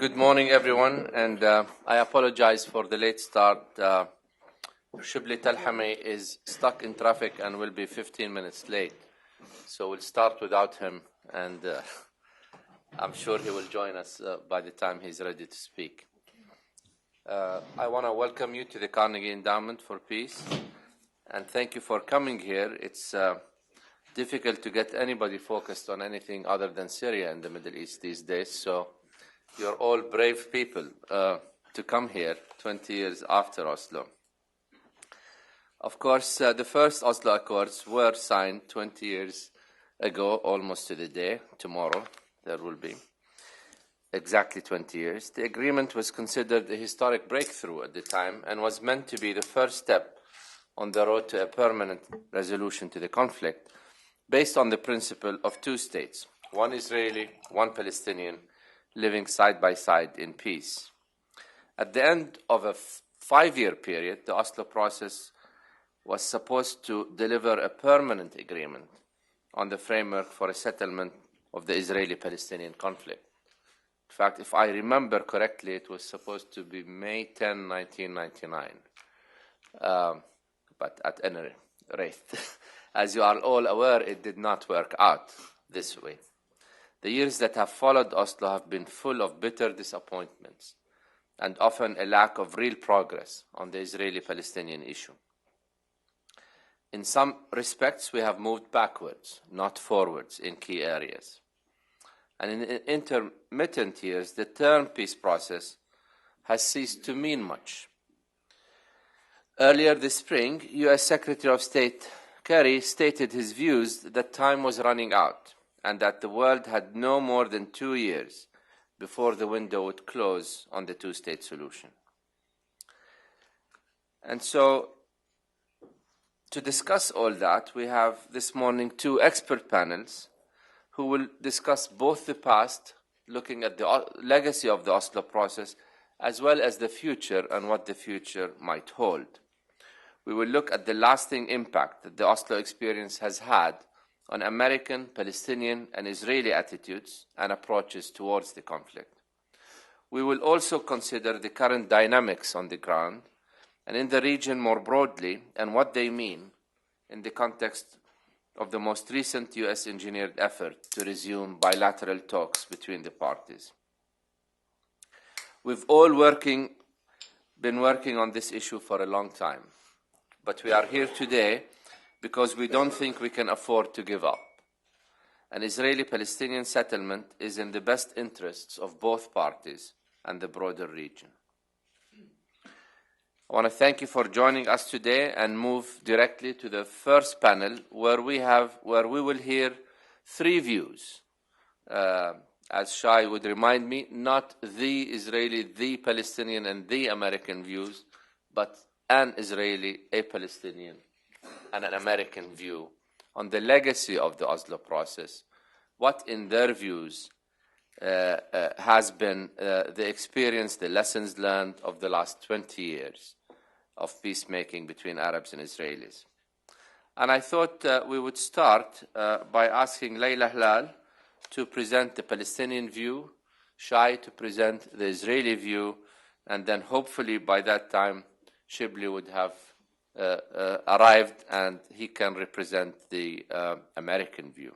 Good morning, everyone, and I apologize for the late start. Shibli Talhami is stuck in traffic and will be 15 minutes late. So we'll start without him, and I'm sure he will join us by the time he's ready to speak. I want to welcome you to the Carnegie Endowment for Peace, and thank you for coming here. It's difficult to get anybody focused on anything other than Syria in the Middle East these days, so you're all brave people to come here 20 years after Oslo. Of course, the first Oslo Accords were signed 20 years ago, almost to the day. Tomorrow there will be exactly 20 years. The agreement was considered a historic breakthrough at the time and was meant to be the first step on the road to a permanent resolution to the conflict based on the principle of two states, one Israeli, one Palestinian, living side by side in peace. At the end of a 5-year period, the Oslo process was supposed to deliver a permanent agreement on the framework for a settlement of the Israeli-Palestinian conflict. In fact, if I remember correctly, it was supposed to be May 10, 1999. But at any rate, as you are all aware, it did not work out this way. The years that have followed Oslo have been full of bitter disappointments and often a lack of real progress on the Israeli-Palestinian issue. In some respects, we have moved backwards, not forwards, in key areas. And in intermittent years, the term peace process has ceased to mean much. Earlier this spring, U.S. Secretary of State Kerry stated his views that time was running out and that the world had no more than 2 years before the window would close on the two-state solution. And so, to discuss all that, we have this morning 2 expert panels who will discuss both the past, looking at the legacy of the Oslo process, as well as the future and what the future might hold. We will look at the lasting impact that the Oslo experience has had on American, Palestinian, and Israeli attitudes and approaches towards the conflict. We will also consider the current dynamics on the ground and in the region more broadly and what they mean in the context of the most recent U.S.-engineered effort to resume bilateral talks between the parties. We've all been working on this issue for a long time, but we are here today because we don't think we can afford to give up. An Israeli-Palestinian settlement is in the best interests of both parties and the broader region. I want to thank you for joining us today and move directly to the first panel where we will hear 3 views. As Shai would remind me, not the Israeli, the Palestinian, and the American views, but an Israeli, a Palestinian, and an American view on the legacy of the Oslo process, what in their views has been the experience, the lessons learned of the last 20 years of peacemaking between Arabs and Israelis. And I thought we would start by asking Layla Halal to present the Palestinian view, Shai to present the Israeli view, and then hopefully by that time Shibli would have arrived and he can represent the American view.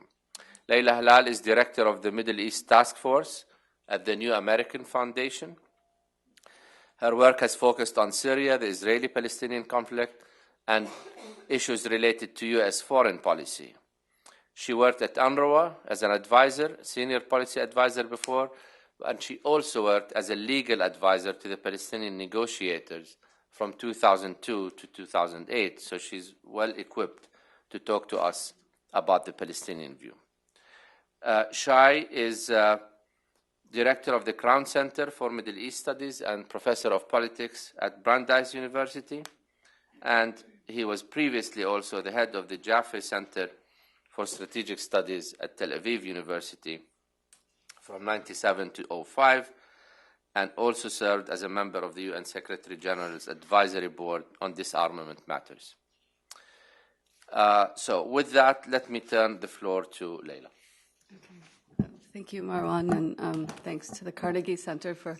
Layla Halal is director of the Middle East Task Force at the New American Foundation. Her work has focused on Syria, the Israeli-Palestinian conflict, and issues related to U.S. foreign policy. She worked at UNRWA as an advisor, senior policy advisor before, and she also worked as a legal advisor to the Palestinian negotiators from 2002 to 2008, so she's well equipped to talk to us about the Palestinian view. Shai is director of the Crown Center for Middle East Studies and professor of politics at Brandeis University, and he was previously also the head of the Jaffe Center for Strategic Studies at Tel Aviv University from 1997 to 2005, and also served as a member of the UN Secretary General's Advisory Board on Disarmament Matters. So with that, let me turn the floor to Layla. Okay. Thank you, Marwan, and thanks to the Carnegie Center for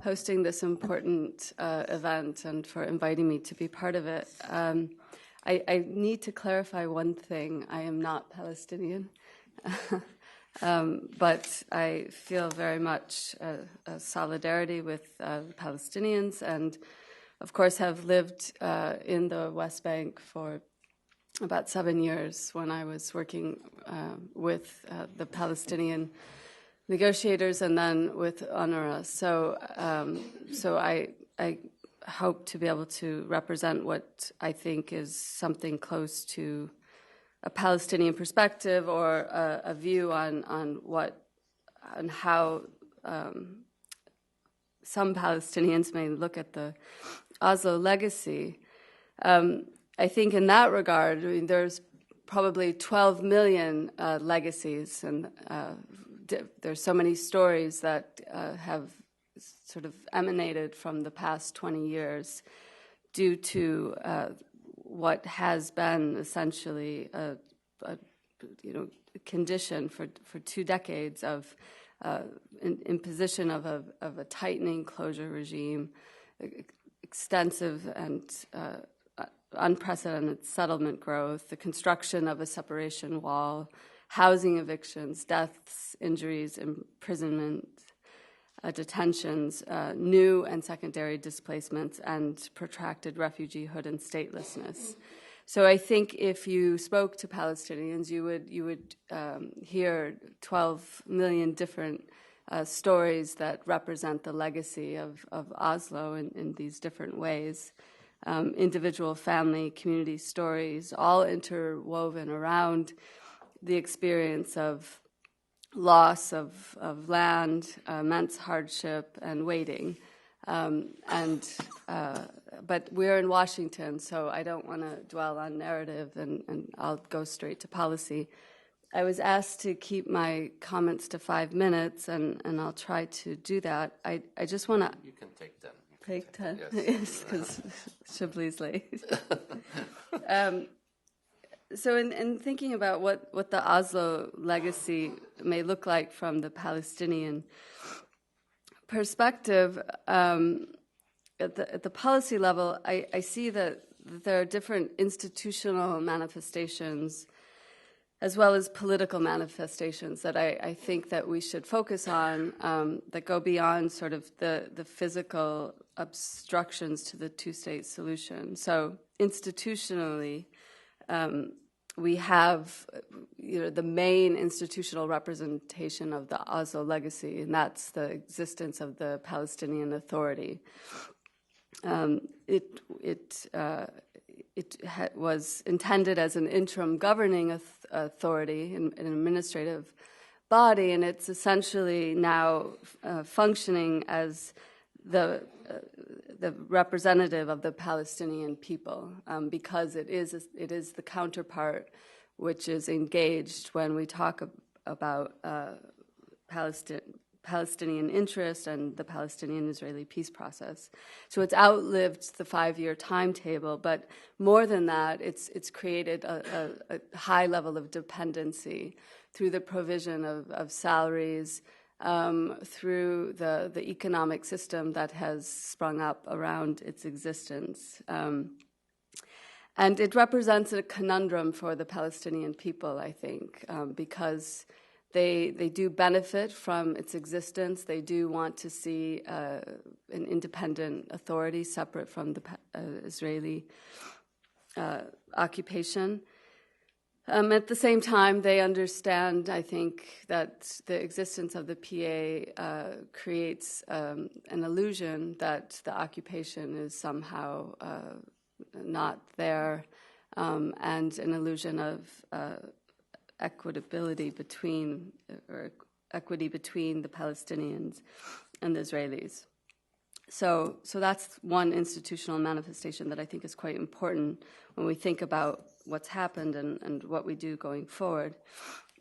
hosting this important event and for inviting me to be part of it. I need to clarify one thing. I am not Palestinian, but I feel very much a solidarity with Palestinians and, of course, have lived in the West Bank for about 7 years when I was working with the Palestinian negotiators and then with UNRWA. So I hope to be able to represent what I think is something close to a Palestinian perspective or a view on how some Palestinians may look at the Oslo legacy. I think in that regard, I mean, there's probably 12 million legacies, and there's so many stories that have sort of emanated from the past 20 years due to what has been essentially a condition for 2 decades of imposition of a tightening closure regime, extensive and unprecedented settlement growth, the construction of a separation wall, housing evictions, deaths, injuries, imprisonment, detentions, new and secondary displacements, and protracted refugeehood and statelessness. So I think if you spoke to Palestinians, you would hear 12 million different stories that represent the legacy of Oslo in these different ways. Individual, family, community stories, all interwoven around the experience of loss of land, immense hardship, and waiting. But we're in Washington, so I don't want to dwell on narrative, and I'll go straight to policy. I was asked to keep my comments to 5 minutes, and I'll try to do that. I just want to... You can take 10. Take 10? Yes, because Shibli's late. So in thinking about what the Oslo legacy may look like from the Palestinian perspective, at the policy level, I see that there are different institutional manifestations as well as political manifestations that I think that we should focus on that go beyond sort of the physical obstructions to the two-state solution. So institutionally, we have the main institutional representation of the Oslo legacy, and that's the existence of the Palestinian Authority. It was intended as an interim governing authority, an administrative body, and it's essentially now functioning as the representative of the Palestinian people, because it is the counterpart which is engaged when we talk about Palestinian interest and the Palestinian-Israeli peace process. So it's outlived the 5-year timetable, but more than that, it's created a high level of dependency through the provision of salaries, through the economic system that has sprung up around its existence. And it represents a conundrum for the Palestinian people, I think, because they do benefit from its existence. They do want to see an independent authority separate from the Israeli occupation. At the same time, they understand, I think, that the existence of the PA creates an illusion that the occupation is somehow not there, and an illusion of equity between the Palestinians and the Israelis. So that's one institutional manifestation that I think is quite important when we think about what's happened and what we do going forward.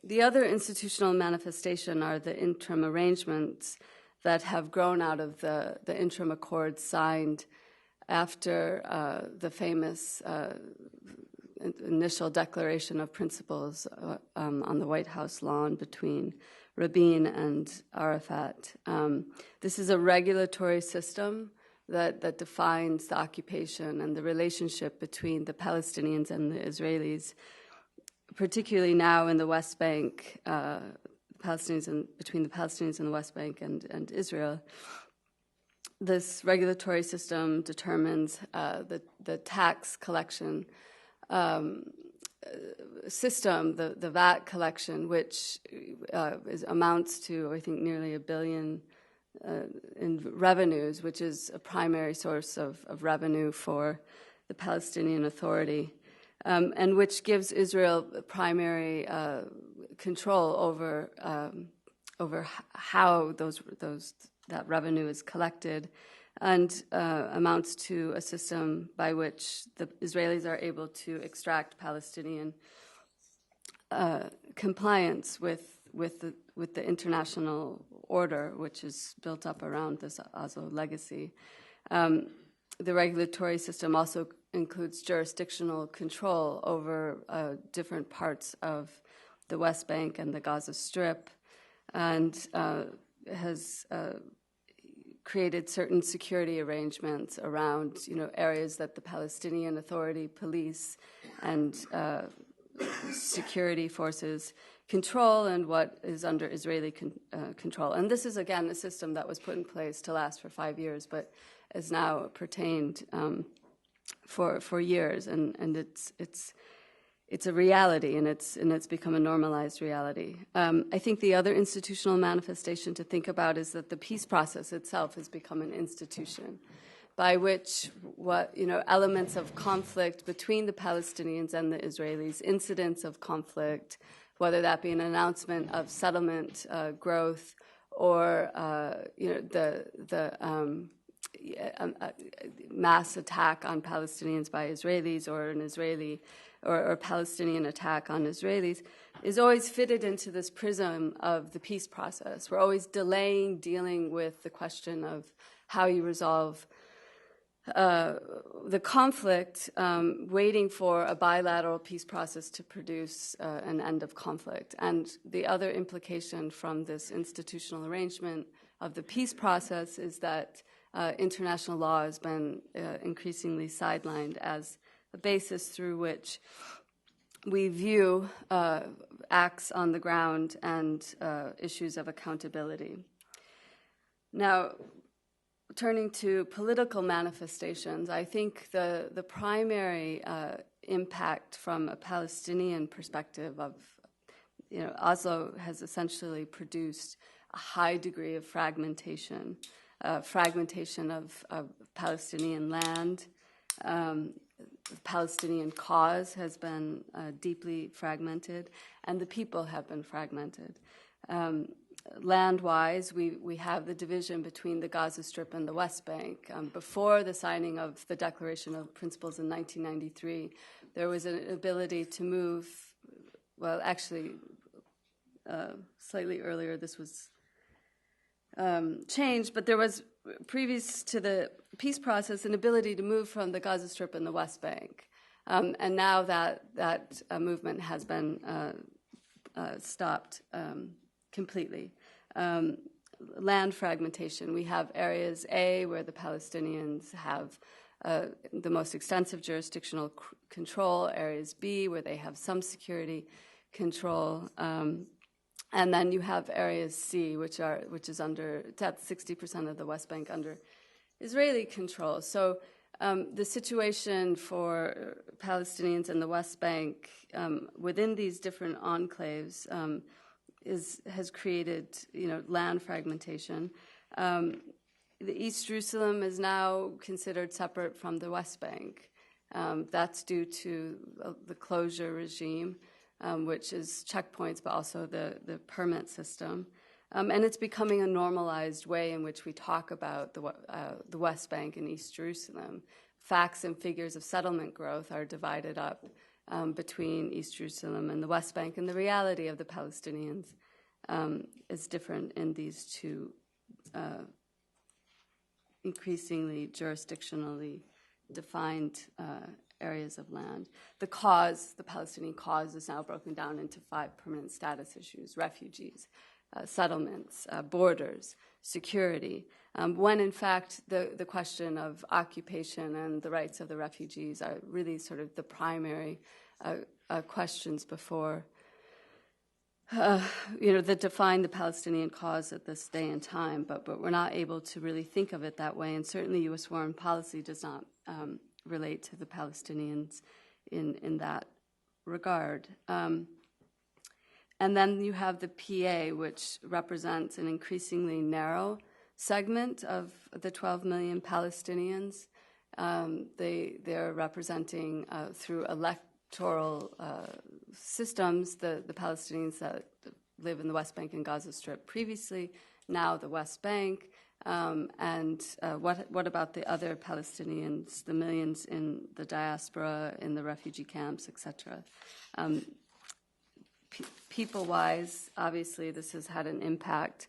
The other institutional manifestation are the interim arrangements that have grown out of the interim accords signed after the famous initial declaration of principles on the White House lawn between Rabin and Arafat. This is a regulatory system that defines the occupation and the relationship between the Palestinians and the Israelis, particularly now in the West Bank, between the Palestinians in the West Bank and Israel. This regulatory system determines the tax collection system, the VAT collection, which amounts to, I think, nearly $1 billion in revenues, which is a primary source of revenue for the Palestinian Authority, and which gives Israel primary control over how that revenue is collected, and amounts to a system by which the Israelis are able to extract Palestinian compliance with the international order, which is built up around this Oslo legacy. The regulatory system also includes jurisdictional control over different parts of the West Bank and the Gaza Strip, and has created certain security arrangements around, areas that the Palestinian Authority police and security forces control and what is under Israeli control. And this is, again, a system that was put in place to last for 5 years, but is now pertained for years, and it's a reality, and it's become a normalized reality. I think the other institutional manifestation to think about is that the peace process itself has become an institution by which elements of conflict between the Palestinians and the Israelis, incidents of conflict, whether that be an announcement of settlement growth or the mass attack on Palestinians by Israelis, or an Israeli or Palestinian attack on Israelis, is always fitted into this prism of the peace process. We're always dealing with the question of how you resolve the conflict, waiting for a bilateral peace process to produce an end of conflict. And the other implication from this institutional arrangement of the peace process is that international law has been increasingly sidelined as a basis through which we view acts on the ground and issues of accountability. Now, turning to political manifestations, I think the primary impact from a Palestinian perspective of, Oslo has essentially produced a high degree of fragmentation of Palestinian land. The Palestinian cause has been deeply fragmented, and the people have been fragmented. Land-wise, we have the division between the Gaza Strip and the West Bank. Before the signing of the Declaration of Principles in 1993, there was an ability to move, well, actually, slightly earlier this was changed, but there was, previous to the peace process, an ability to move from the Gaza Strip and the West Bank. And now that movement has been stopped completely. Land fragmentation. We have areas A where the Palestinians have the most extensive jurisdictional control, areas B where they have some security control, and then you have areas C, which is under, that's 60% of the West Bank under Israeli control. So the situation for Palestinians in the West Bank within these different enclaves has created, land fragmentation. The East Jerusalem is now considered separate from the West Bank. That's due to the closure regime, which is checkpoints, but also the permit system. And it's becoming a normalized way in which we talk about the West Bank and East Jerusalem. Facts and figures of settlement growth are divided up between East Jerusalem and the West Bank, and the reality of the Palestinians is different in these two increasingly jurisdictionally defined areas of land. The Palestinian cause is now broken down into 5 permanent status issues: refugees, settlements, borders, security, when in fact the question of occupation and the rights of the refugees are really sort of the primary questions before, that define the Palestinian cause at this day and time, but we're not able to really think of it that way, and certainly U.S. foreign policy does not relate to the Palestinians in that regard. And then you have the PA, which represents an increasingly narrow segment of the 12 million Palestinians. They're representing through electoral systems the Palestinians that live in the West Bank and Gaza Strip previously, now the West Bank. And what about the other Palestinians, the millions in the diaspora, in the refugee camps, etc.? People-wise, obviously, this has had an impact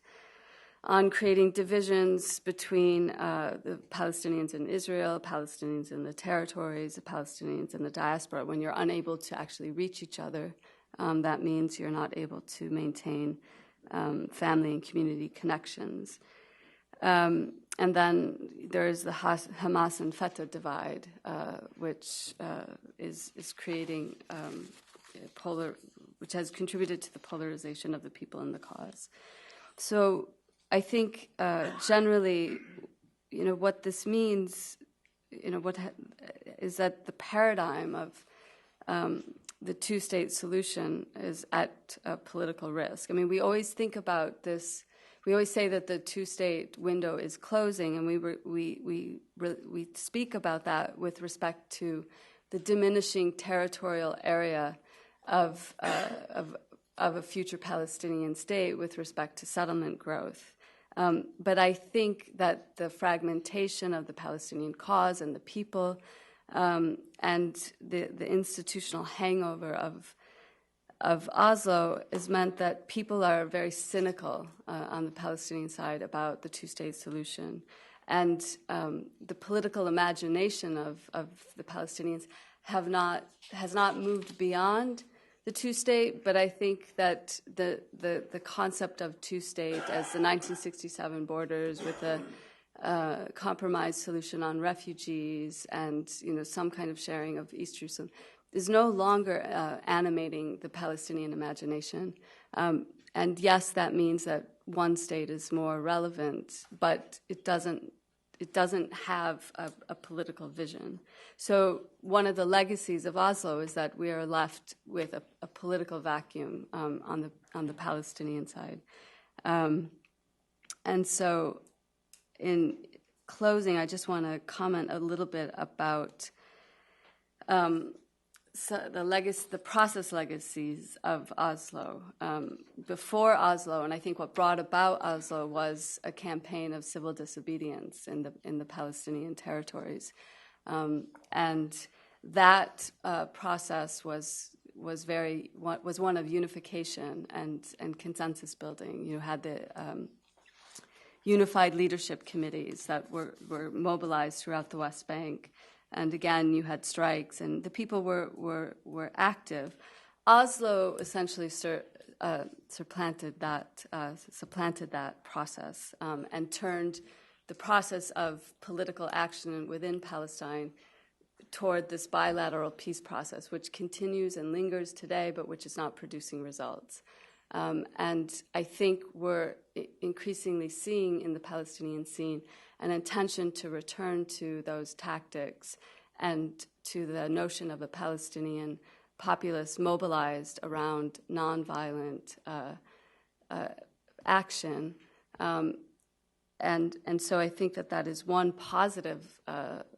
on creating divisions between the Palestinians in Israel, Palestinians in the territories, the Palestinians in the diaspora. When you're unable to actually reach each other, that means you're not able to maintain family and community connections. And then there is the Hamas and Fatah divide, which is creating which has contributed to the polarization of the people in the cause. So I think generally, what this means, is that the paradigm of the two-state solution is at political risk. I mean, we always think about this. We always say that the two-state window is closing, and we speak about that with respect to the diminishing territorial area of a future Palestinian state with respect to settlement growth. But I think that the fragmentation of the Palestinian cause and the people and the institutional hangover of Oslo has meant that people are very cynical on the Palestinian side about the two-state solution. And the political imagination of the Palestinians has not moved beyond the two-state, but I think that the concept of two-state as the 1967 borders with a compromise solution on refugees and some kind of sharing of East Jerusalem is no longer animating the Palestinian imagination. And yes, that means that one state is more relevant, but it doesn't have a political vision. So one of the legacies of Oslo is that we are left with a political vacuum on the Palestinian side. And so in closing, I just want to comment a little bit about the process legacies of Oslo. Before Oslo, and I think what brought about Oslo was a campaign of civil disobedience in the Palestinian territories, and that process was one of unification and consensus building. You had the unified leadership committees that were mobilized throughout the West Bank. And again, you had strikes, and the people were active. Oslo essentially supplanted that process and turned the process of political action within Palestine toward this bilateral peace process, which continues and lingers today, but which is not producing results. And I think we're increasingly seeing in the Palestinian scene an intention to return to those tactics and to the notion of a Palestinian populace mobilized around nonviolent action. And so I think that is one positive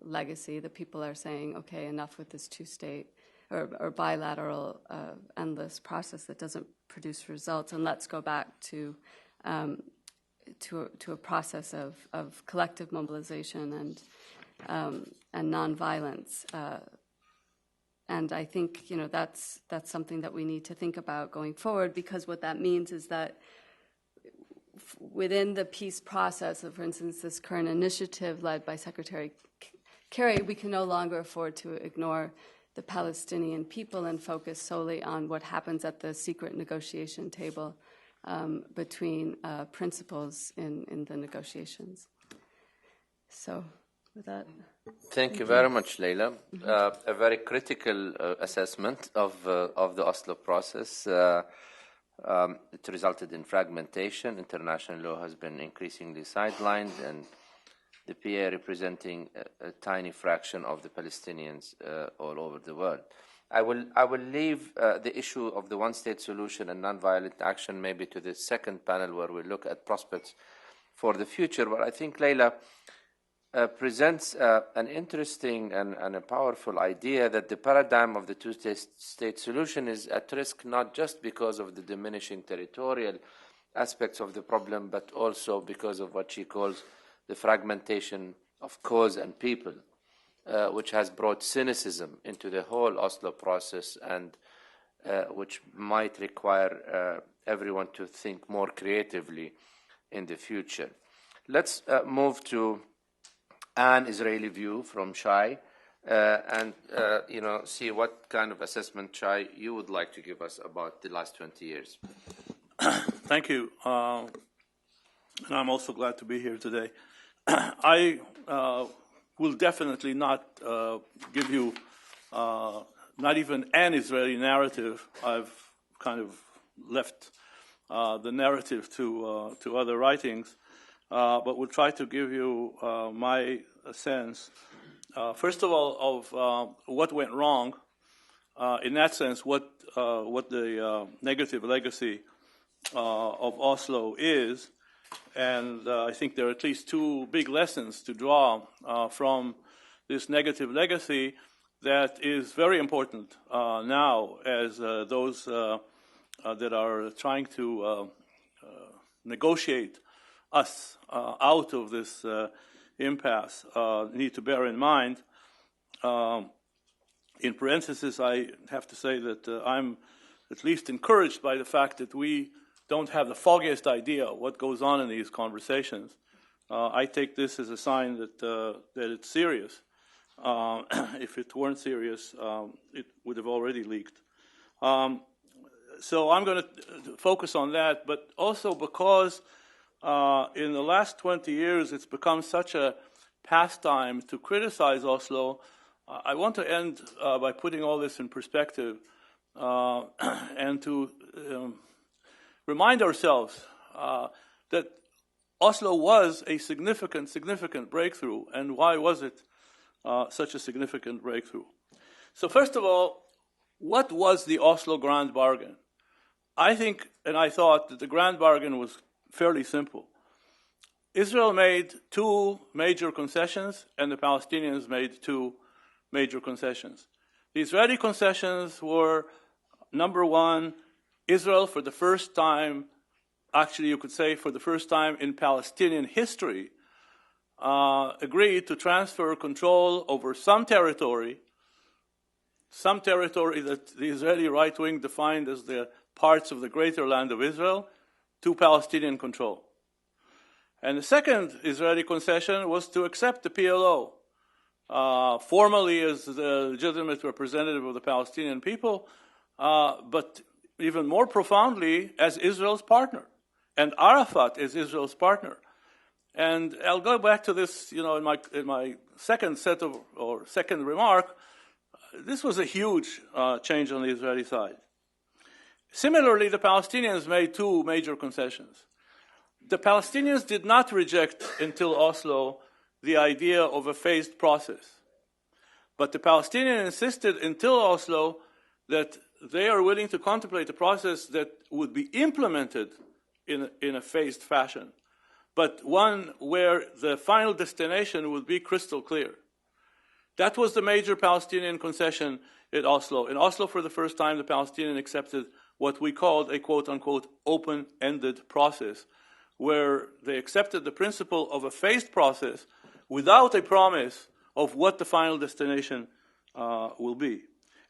legacy that people are saying, okay, enough with this two-state or bilateral endless process that doesn't produce results, and let's go back to a process of collective mobilization and nonviolence. And I think that's something that we need to think about going forward, because what that means is that within the peace process of, for instance, this current initiative led by Secretary Kerry, we can no longer afford to ignore the Palestinian people and focus solely on what happens at the secret negotiation table between principals in the negotiations. So, with that. Thank you very much, Leila. A very critical assessment of the Oslo process. It resulted in fragmentation. International law has been increasingly sidelined, and the PA representing a tiny fraction of the Palestinians all over the world. I will leave the issue of the one-state solution and nonviolent action maybe to the second panel, where we look at prospects for the future. But I think Leila presents an interesting and a powerful idea that the paradigm of the two-state solution is at risk, not just because of the diminishing territorial aspects of the problem, but also because of what she calls the fragmentation of cause and people, which has brought cynicism into the whole Oslo process, and which might require everyone to think more creatively in the future. Let's move to an Israeli view from Shai, and see what kind of assessment, Shai, you would like to give us about the last 20 years. Thank you. And I'm also glad to be here today. I will definitely not give you not even an Israeli narrative. I've kind of left the narrative to other writings. But we'll try to give you my sense, first of all, of what went wrong. In that sense, what the negative legacy of Oslo is, and I think there are at least two big lessons to draw from this negative legacy that is very important now, as those that are trying to negotiate us out of this impasse need to bear in mind. In parentheses, I have to say that I'm at least encouraged by the fact that we don't have the foggiest idea what goes on in these conversations. I take this as a sign that it's serious. If it weren't serious, it would have already leaked. So I'm going to focus on that, but also because in the last 20 years, it's become such a pastime to criticize Oslo. I want to end by putting all this in perspective and to remind ourselves that Oslo was a significant breakthrough. And why was it such a significant breakthrough? So first of all, what was the Oslo Grand Bargain? I think, and I thought, that the Grand Bargain was fairly simple. Israel made two major concessions, and the Palestinians made two major concessions. The Israeli concessions were, number one, Israel for the first time, actually you could say for the first time in Palestinian history, agreed to transfer control over some territory that the Israeli right wing defined as the parts of the greater land of Israel, to Palestinian control. And the second Israeli concession was to accept the PLO, formally as the legitimate representative of the Palestinian people, but even more profoundly as Israel's partner, and Arafat as Israel's partner. And I'll go back to this, in my second set of, or second remark. This was a huge change on the Israeli side. Similarly, the Palestinians made two major concessions. The Palestinians did not reject until Oslo the idea of a phased process. But the Palestinians insisted until Oslo that they are willing to contemplate a process that would be implemented in a phased fashion, but one where the final destination would be crystal clear. That was the major Palestinian concession at Oslo. In Oslo, for the first time, the Palestinians accepted what we called a quote-unquote open-ended process, where they accepted the principle of a phased process without a promise of what the final destination will be.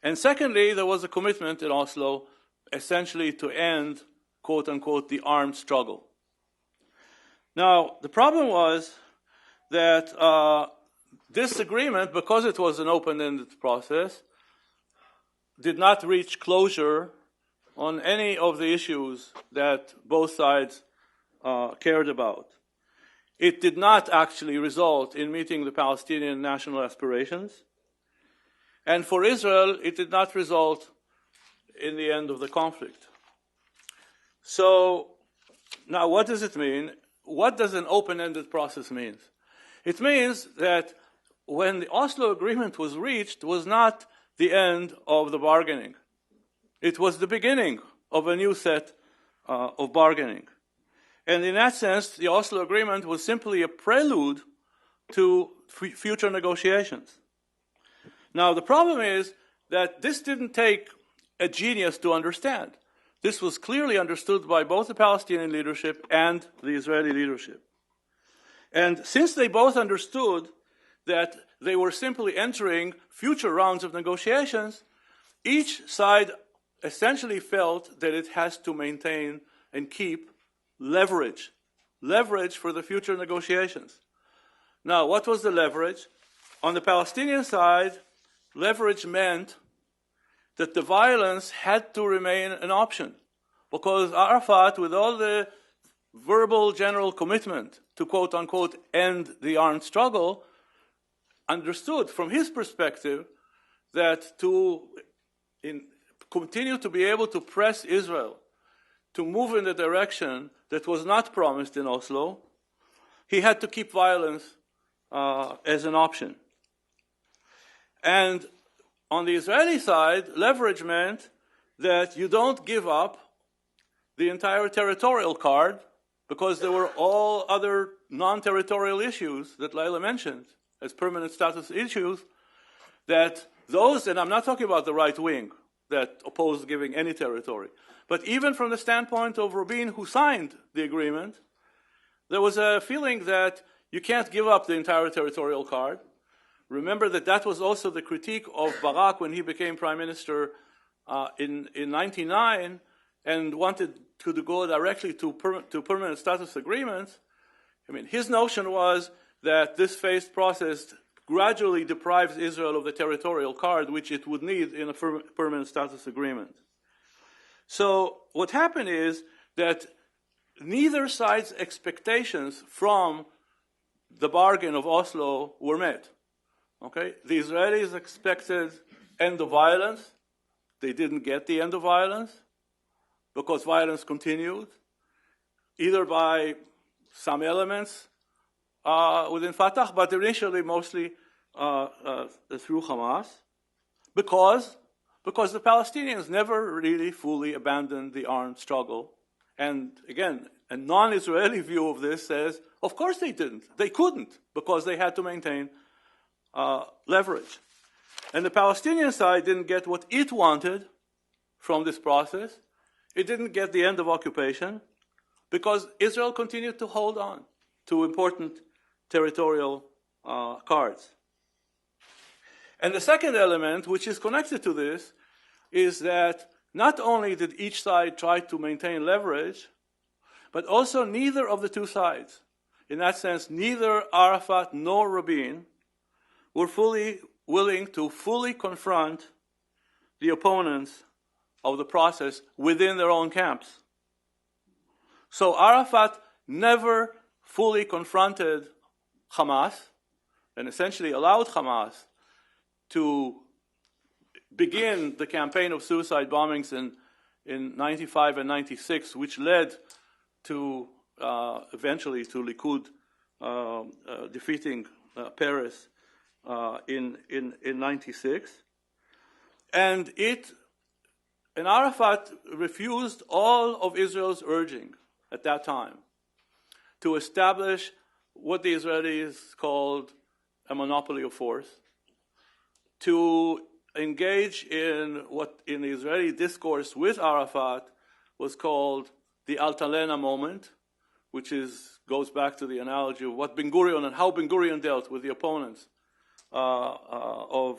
And secondly, there was a commitment in Oslo essentially to end, quote-unquote, the armed struggle. Now, the problem was that this agreement, because it was an open-ended process, did not reach closure on any of the issues that both sides cared about. It did not actually result in meeting the Palestinian national aspirations. And for Israel, it did not result in the end of the conflict. So now what does it mean? What does an open-ended process mean? It means that when the Oslo Agreement was reached, was not the end of the bargaining. It was the beginning of a new set of bargaining. And in that sense, the Oslo Agreement was simply a prelude to future negotiations. Now, the problem is that this didn't take a genius to understand. This was clearly understood by both the Palestinian leadership and the Israeli leadership. And since they both understood that they were simply entering future rounds of negotiations, each side essentially felt that it has to maintain and keep leverage for the future negotiations. Now, what was the leverage? On the Palestinian side, leverage meant that the violence had to remain an option, because Arafat, with all the verbal general commitment to quote-unquote end the armed struggle, understood from his perspective that to continue to be able to press Israel to move in the direction that was not promised in Oslo, he had to keep violence as an option. And on the Israeli side, leverage meant that you don't give up the entire territorial card, because there were all other non-territorial issues that Laila mentioned as permanent status issues, that those, and I'm not talking about the right wing that opposed giving any territory, but even from the standpoint of Rabin, who signed the agreement, there was a feeling that you can't give up the entire territorial card. Remember that that was also the critique of Barak when he became prime minister in 1999 and wanted to go directly to permanent status agreements. I mean, his notion was that this phased process gradually deprives Israel of the territorial card which it would need in a permanent status agreement. So what happened is that neither side's expectations from the bargain of Oslo were met. Okay? The Israelis expected end of violence. They didn't get the end of violence because violence continued, either by some elements within Fatah, but initially mostly through Hamas, because the Palestinians never really fully abandoned the armed struggle. And again, a non-Israeli view of this says, of course they didn't. They couldn't, because they had to maintain leverage. And the Palestinian side didn't get what it wanted from this process. It didn't get the end of occupation, because Israel continued to hold on to important territorial cards. And the second element, which is connected to this, is that not only did each side try to maintain leverage, but also neither of the two sides, in that sense, neither Arafat nor Rabin, were fully willing to fully confront the opponents of the process within their own camps. So Arafat never fully confronted Hamas and essentially allowed Hamas to begin the campaign of suicide bombings in 95 and 96, which led to eventually to Likud defeating Peres in 96. And Arafat refused all of Israel's urging at that time to establish what the Israelis called a monopoly of force, to engage in what in the Israeli discourse with Arafat was called the Altalena moment, which goes back to the analogy of what Ben Gurion and how Ben Gurion dealt with the opponents of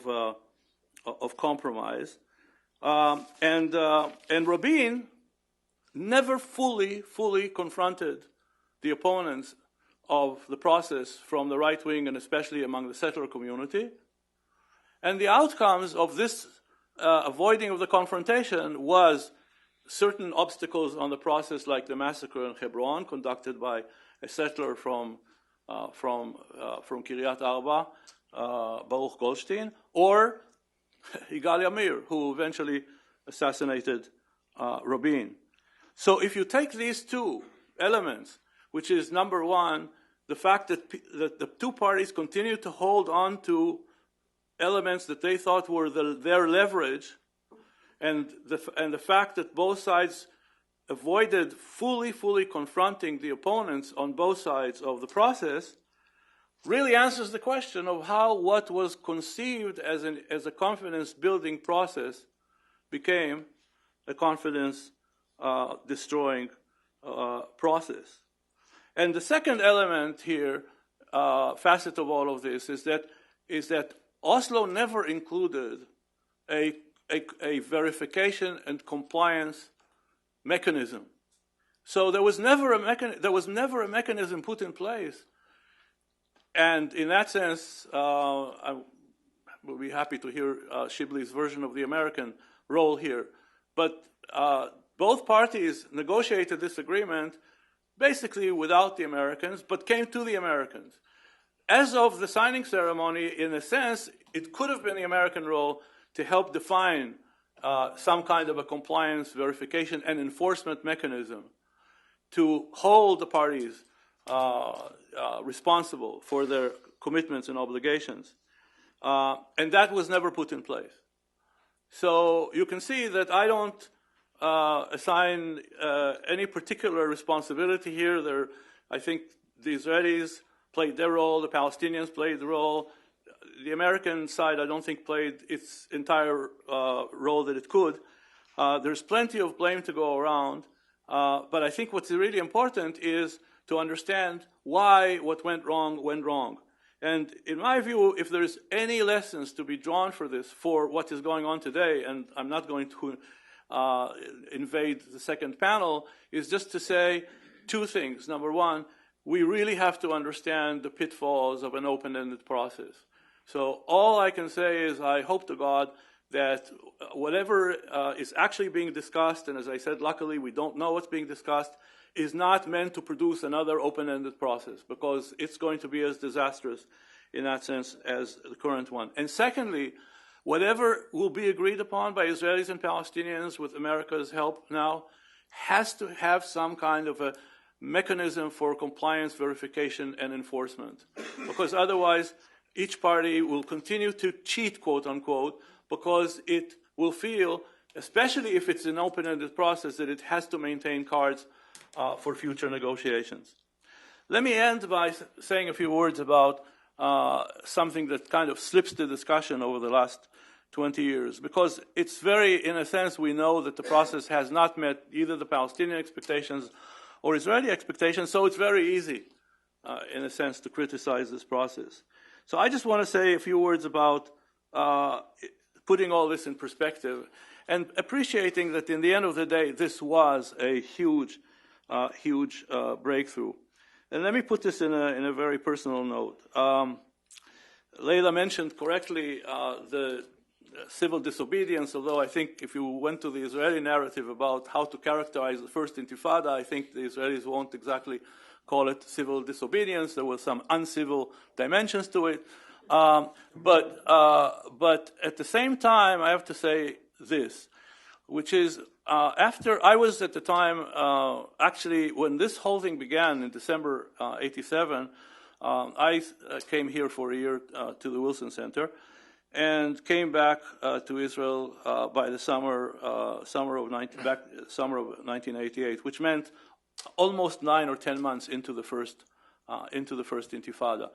compromise. And Rabin never fully confronted the opponents of the process from the right wing and especially among the settler community. And the outcomes of this avoiding of the confrontation was certain obstacles on the process, like the massacre in Hebron, conducted by a settler from Kiryat Arba, Baruch Goldstein, or Yigal Yamir, who eventually assassinated Rabin. So if you take these two elements, which is number one, the fact that the two parties continue to hold on to elements that they thought were their leverage, and the fact that both sides avoided fully confronting the opponents on both sides of the process, really answers the question of how what was conceived as a confidence-building process became a confidence-destroying process. And the second element here, facet of all of this, is that Oslo never included a verification and compliance mechanism. So there was never a mechanism put in place. And in that sense, I will be happy to hear Shibley's version of the American role here. But both parties negotiated this agreement basically without the Americans, but came to the Americans. As of the signing ceremony, in a sense, it could have been the American role to help define some kind of a compliance, verification, and enforcement mechanism to hold the parties responsible for their commitments and obligations. And that was never put in place. So you can see that I don't assign any particular responsibility here. I think the Israelis played their role, the Palestinians played the role. The American side, I don't think, played its entire role that it could. There's plenty of blame to go around, but I think what's really important is to understand why what went wrong. And in my view, if there's any lessons to be drawn for this, for what is going on today, and I'm not going to invade the second panel, is just to say two things. Number one, we really have to understand the pitfalls of an open-ended process. So all I can say is I hope to God that whatever is actually being discussed, and as I said, luckily we don't know what's being discussed, is not meant to produce another open-ended process, because it's going to be as disastrous in that sense as the current one. And secondly, whatever will be agreed upon by Israelis and Palestinians with America's help now has to have some kind of a mechanism for compliance, verification, and enforcement. Because otherwise, each party will continue to cheat, quote unquote, because it will feel, especially if it's an open-ended process, that it has to maintain cards for future negotiations. Let me end by saying a few words about something that kind of slips the discussion over the last 20 years, because it's very, in a sense, we know that the process has not met either the Palestinian expectations or Israeli expectations, so it's very easy, in a sense, to criticize this process. So I just want to say a few words about putting all this in perspective and appreciating that in the end of the day, this was a huge breakthrough. And let me put this in a very personal note. Leila mentioned correctly the civil disobedience, although I think if you went to the Israeli narrative about how to characterize the first Intifada, I think the Israelis won't exactly call it civil disobedience. There were some uncivil dimensions to it. But at the same time, I have to say this, which is after I was at the time, actually, when this whole thing began in December 87, I came here for a year to the Wilson Center and came back to Israel by the summer of 1988, which meant almost 9 or 10 months into the first Intifada.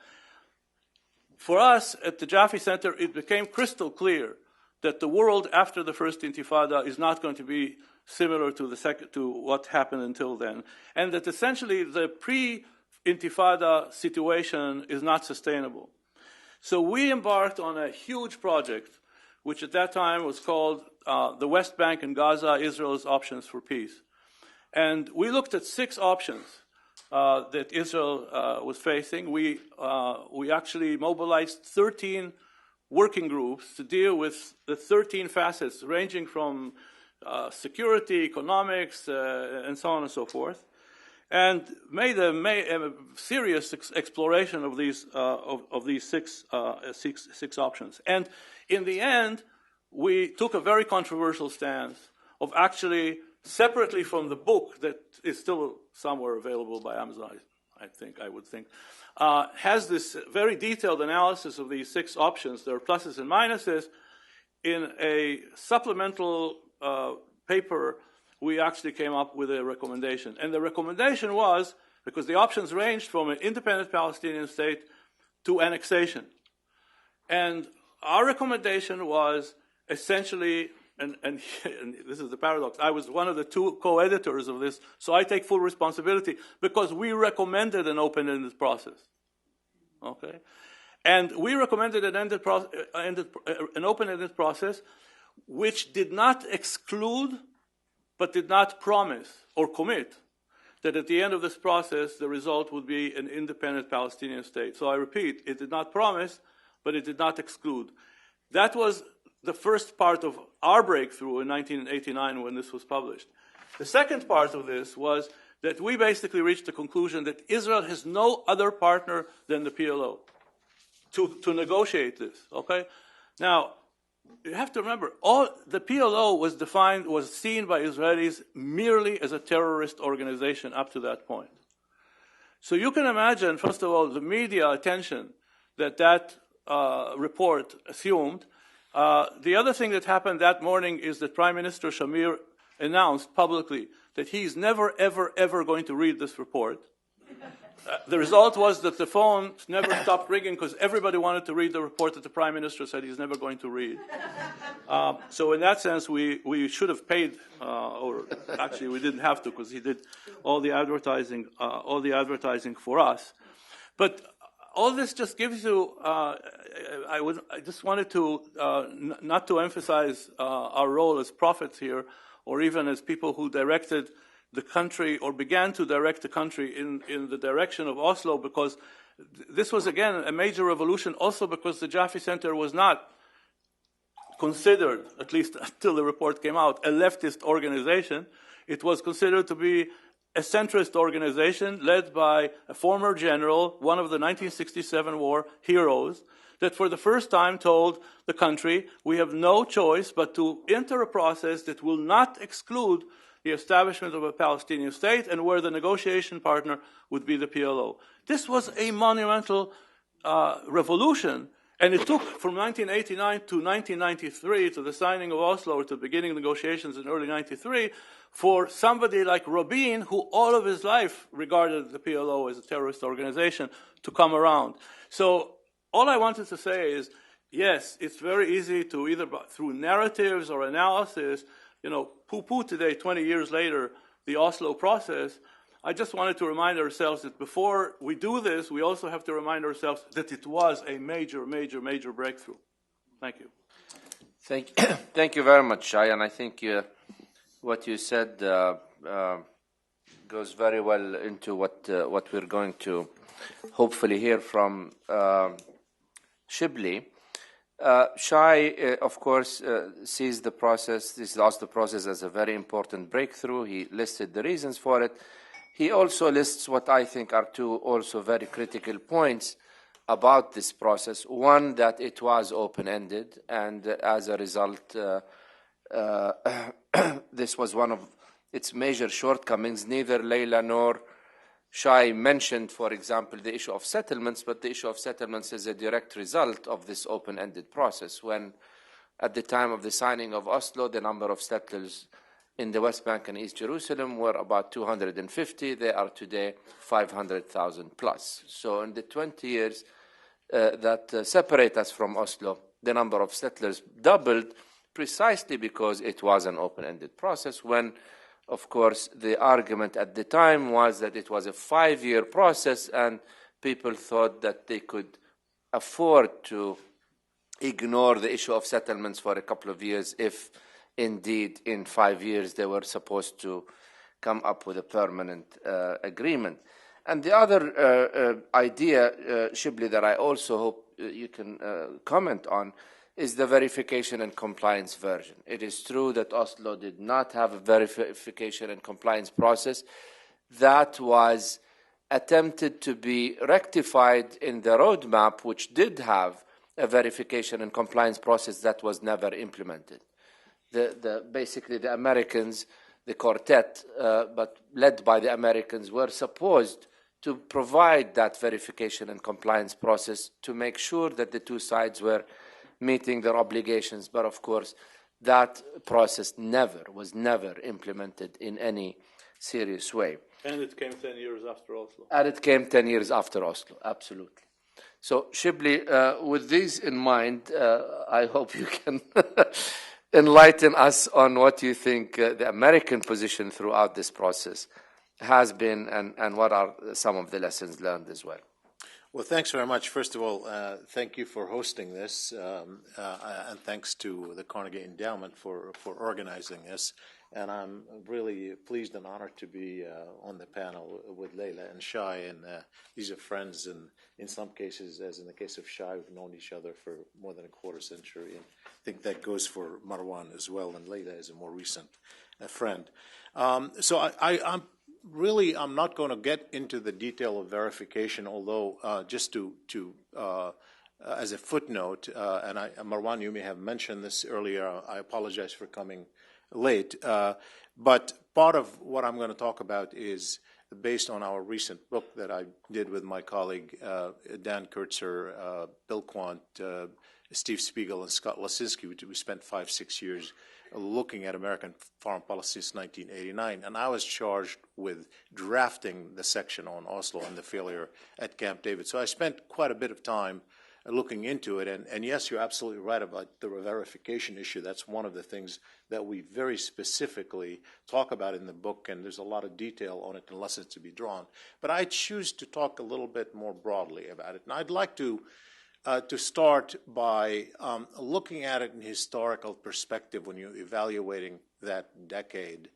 For us at the Jaffe Center, it became crystal clear that the world after the first Intifada is not going to be similar to to what happened until then, and that essentially the pre-Intifada situation is not sustainable. So we embarked on a huge project, which at that time was called the West Bank and Gaza, Israel's Options for Peace. And we looked at 6 options that Israel was facing. We actually mobilized 13 working groups to deal with the 13 facets, ranging from security, economics, and so on and so forth, and made a serious exploration of these six options. And in the end, we took a very controversial stance of actually, separately from the book that is still somewhere available by Amazon, I would think, has this very detailed analysis of these six options, their pluses and minuses. In a supplemental paper, we actually came up with a recommendation. And the recommendation was, because the options ranged from an independent Palestinian state to annexation. And our recommendation was essentially, and this is the paradox, I was one of the two co-editors of this, so I take full responsibility, because we recommended an open-ended process. Okay? And we recommended an open-ended process which did not exclude but did not promise or commit that at the end of this process the result would be an independent Palestinian state. So I repeat, it did not promise, but it did not exclude. That was the first part of our breakthrough in 1989 when this was published. The second part of this was that we basically reached the conclusion that Israel has no other partner than the PLO to negotiate this, okay? Now, you have to remember, the PLO was seen by Israelis merely as a terrorist organization up to that point. So you can imagine, first of all, the media attention that report assumed. The other thing that happened that morning is that Prime Minister Shamir announced publicly that he's never, ever, ever going to read this report. The result was that the phone never stopped ringing because everybody wanted to read the report that the Prime Minister said he's never going to read. So in that sense, we should have paid, or actually we didn't have to because he did all the advertising for us. But all this just gives you, I just wanted to, not to emphasize our role as prophets here, or even as people who directed the country or began to direct the country in the direction of Oslo, because this was, again, a major revolution, also because the Jaffe Center was not considered, at least until the report came out, a leftist organization. It was considered to be a centrist organization led by a former general, one of the 1967 war heroes, that for the first time told the country, we have no choice but to enter a process that will not exclude the establishment of a Palestinian state, and where the negotiation partner would be the PLO. This was a monumental revolution, and it took from 1989 to 1993, to the signing of Oslo, or to beginning negotiations in early 93, for somebody like Rabin, who all of his life regarded the PLO as a terrorist organization, to come around. So all I wanted to say is, yes, it's very easy to either through narratives or analysis, poo-poo today, 20 years later, the Oslo process. I just wanted to remind ourselves that before we do this, we also have to remind ourselves that it was a major, major, major breakthrough. Thank you. Thank you very much, Shai, and I think what you said goes very well into what we're going to hopefully hear from Shibli. Shai, of course, sees the process, this Oslo process, as a very important breakthrough. He listed the reasons for it. He also lists what I think are two also very critical points about this process. One, that it was open-ended, and as a result, this was one of its major shortcomings. Neither Leila nor Shai mentioned, for example, the issue of settlements, but the issue of settlements is a direct result of this open-ended process. When, at the time of the signing of Oslo, the number of settlers in the West Bank and East Jerusalem were about 250. They are today 500,000 plus. So in the 20 years that separate us from Oslo, the number of settlers doubled, precisely because it was an open-ended process, when of course, the argument at the time was that it was a 5-year process, and people thought that they could afford to ignore the issue of settlements for a couple of years if, indeed, in 5 years they were supposed to come up with a permanent agreement. And the other idea, Shibli, that I also hope you can comment on, is the verification and compliance version. It is true that Oslo did not have a verification and compliance process. That was attempted to be rectified in the roadmap, which did have a verification and compliance process that was never implemented. Basically, the Americans, the quartet, but led by the Americans, were supposed to provide that verification and compliance process to make sure that the two sides were meeting their obligations. But of course, that process was never implemented in any serious way. And it came 10 years after Oslo. And it came 10 years after Oslo, absolutely. So, Shibli, with these in mind, I hope you can enlighten us on what you think the American position throughout this process has been, and what are some of the lessons learned as well. Well, thanks very much. First of all, thank you for hosting this, and thanks to the Carnegie Endowment for organizing this. And I'm really pleased and honored to be on the panel with Leila and Shai. And these are friends, and in some cases, as in the case of Shai, we've known each other for more than a quarter century. And I think that goes for Marwan as well, and Leila is a more recent friend. So I'm not going to get into the detail of verification, although just to as a footnote, and Marwan, you may have mentioned this earlier. I apologize for coming late, but part of what I'm going to talk about is based on our recent book that I did with my colleague Dan Kurtzer, Bill Quant, Steve Spiegel, and Scott Lasinski. We spent 5-6 years looking at American foreign policy since 1989, and I was charged with drafting the section on Oslo and the failure at Camp David. So I spent quite a bit of time looking into it, and yes, you're absolutely right about the verification issue. That's one of the things that we very specifically talk about in the book, and there's a lot of detail on it and lessons to be drawn. But I choose to talk a little bit more broadly about it, and I'd like to start by looking at it in historical perspective when you're evaluating that decade,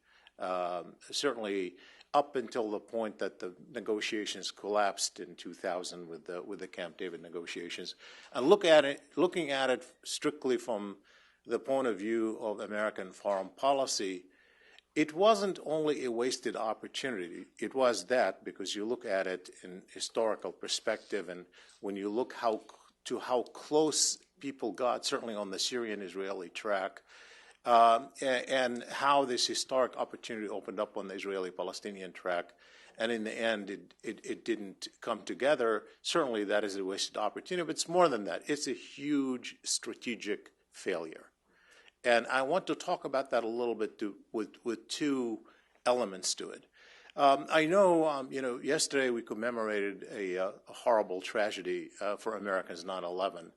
certainly up until the point that the negotiations collapsed in 2000 with the Camp David negotiations, and looking at it strictly from the point of view of American foreign policy. It wasn't only a wasted opportunity. It was that, because you look at it in historical perspective, and when you look how close people got, certainly on the Syrian-Israeli track, and how this historic opportunity opened up on the Israeli-Palestinian track, and in the end, it didn't come together. Certainly, that is a wasted opportunity, but it's more than that. It's a huge strategic failure. And I want to talk about that a little bit with two elements to it. I know, yesterday we commemorated a horrible tragedy for Americans, 9/11.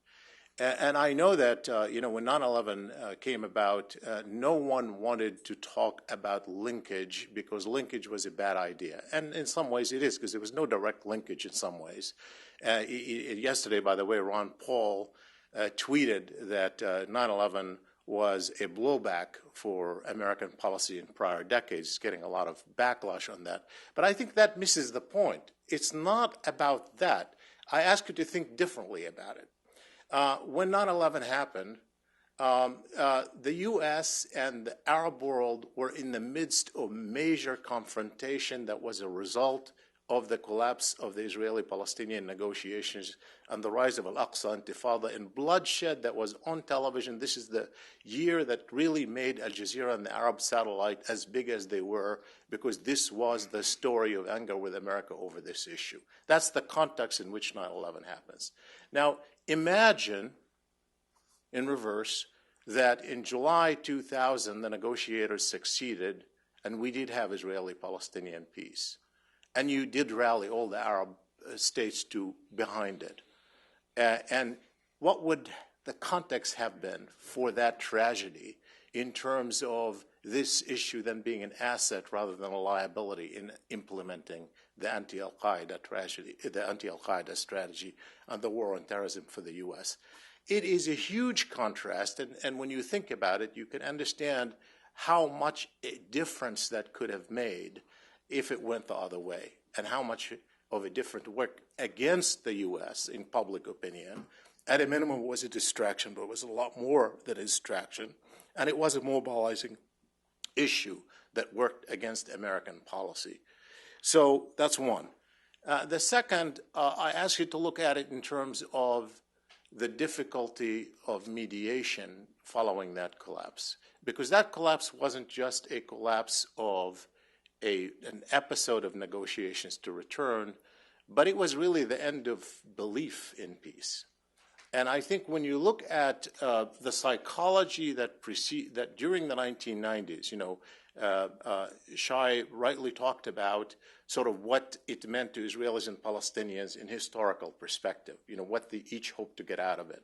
And I know that, when 9/11 came about, no one wanted to talk about linkage because linkage was a bad idea. And in some ways it is, because there was no direct linkage in some ways. Yesterday, by the way, Ron Paul tweeted that 9/11 was a blowback for American policy in prior decades. It's getting a lot of backlash on that. But I think that misses the point. It's not about that. I ask you to think differently about it. When 9/11 happened, the U.S. and the Arab world were in the midst of major confrontation that was a result of the collapse of the Israeli-Palestinian negotiations and the rise of Al-Aqsa Intifada and bloodshed that was on television. This is the year that really made Al Jazeera and the Arab satellite as big as they were, because this was the story of anger with America over this issue. That's the context in which 9/11 happens. Now, imagine, in reverse, that in July 2000, the negotiators succeeded, and we did have Israeli-Palestinian peace. And you did rally all the Arab states behind it. And what would the context have been for that tragedy in terms of this issue then being an asset rather than a liability in implementing the anti-Al-Qaeda strategy and the war on terrorism for the U.S.? It is a huge contrast, and when you think about it, you can understand how much a difference that could have made if it went the other way, and how much of a difference worked against the U.S. in public opinion, at a minimum, it was a distraction, but it was a lot more than a distraction. And it was a mobilizing issue that worked against American policy. So that's one. The second, I ask you to look at it in terms of the difficulty of mediation following that collapse. Because that collapse wasn't just a collapse of an episode of negotiations to return, but it was really the end of belief in peace. And I think when you look at the psychology that during the 1990s, Shai rightly talked about sort of what it meant to Israelis and Palestinians in historical perspective, what they each hoped to get out of it.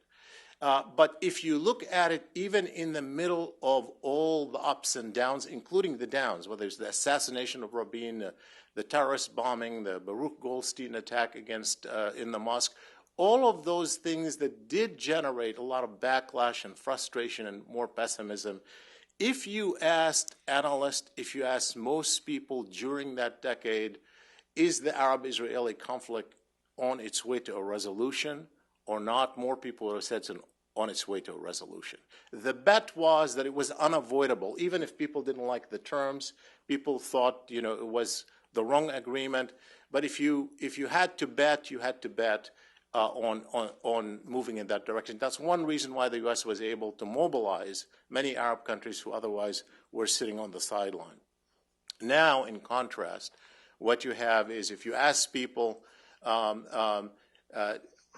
But if you look at it, even in the middle of all the ups and downs, including the downs, whether it's the assassination of Rabin, the terrorist bombing, the Baruch Goldstein attack in the mosque, all of those things that did generate a lot of backlash and frustration and more pessimism, if you asked analysts, if you asked most people during that decade, is the Arab-Israeli conflict on its way to a resolution or not, more people would have said it's on its way to a resolution. The bet was that it was unavoidable. Even if people didn't like the terms, people thought it was the wrong agreement. But if you had to bet, you had to bet on moving in that direction. That's one reason why the U.S. was able to mobilize many Arab countries who otherwise were sitting on the sideline. Now, in contrast, what you have is if you ask people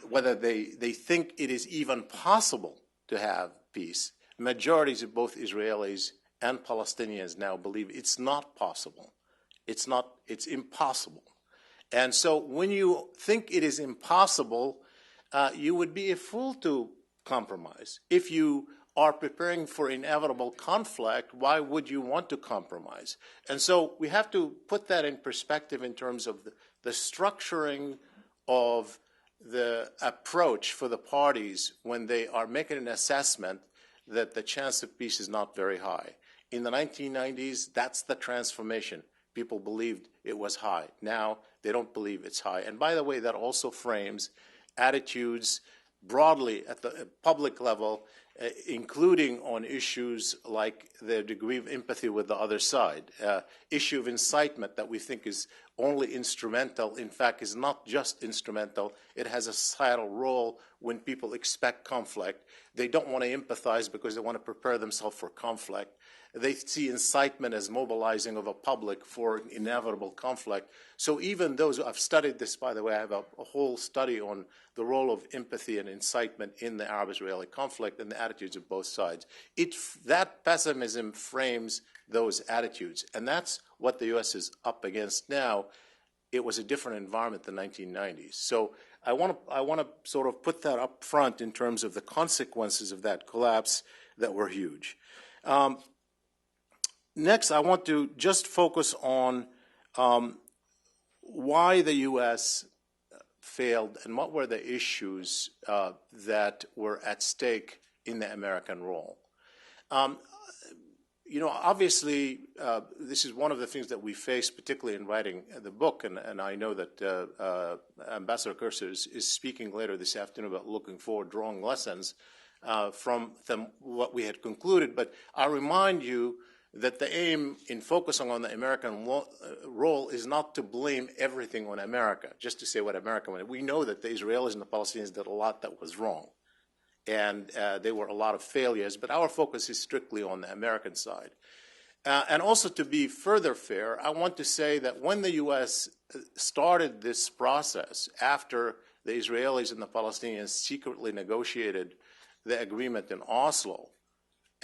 whether they think it is even possible to have peace, majorities of both Israelis and Palestinians now believe it's not possible. It's impossible. And so when you think it is impossible, you would be a fool to compromise. If you are preparing for inevitable conflict, why would you want to compromise? And so we have to put that in perspective in terms of the structuring of the approach for the parties when they are making an assessment that the chance of peace is not very high. In the 1990s, that's the transformation. People believed it was high. Now they don't believe it's high. And by the way, that also frames attitudes broadly at the public level, including on issues like the degree of empathy with the other side. Issue of incitement that we think is only instrumental, in fact, is not just instrumental. It has a societal role when people expect conflict. They don't want to empathize because they want to prepare themselves for conflict. They see incitement as mobilizing of a public for an inevitable conflict. So even those, I've studied this, by the way, I have a whole study on the role of empathy and incitement in the Arab-Israeli conflict and the attitudes of both sides. That pessimism frames those attitudes, and that's what the U.S. is up against now. It was a different environment in the 1990s. So I want to sort of put that up front in terms of the consequences of that collapse that were huge. Next, I want to just focus on why the U.S. failed and what were the issues that were at stake in the American role. Obviously, this is one of the things that we face, particularly in writing the book, and I know that Ambassador Kurser is speaking later this afternoon about looking forward, drawing lessons from what we had concluded. But I remind you that the aim in focusing on the American role is not to blame everything on America, just to say what America wanted. We know that the Israelis and the Palestinians did a lot that was wrong, and there were a lot of failures, but our focus is strictly on the American side. And also, to be further fair, I want to say that when the U.S. started this process after the Israelis and the Palestinians secretly negotiated the agreement in Oslo,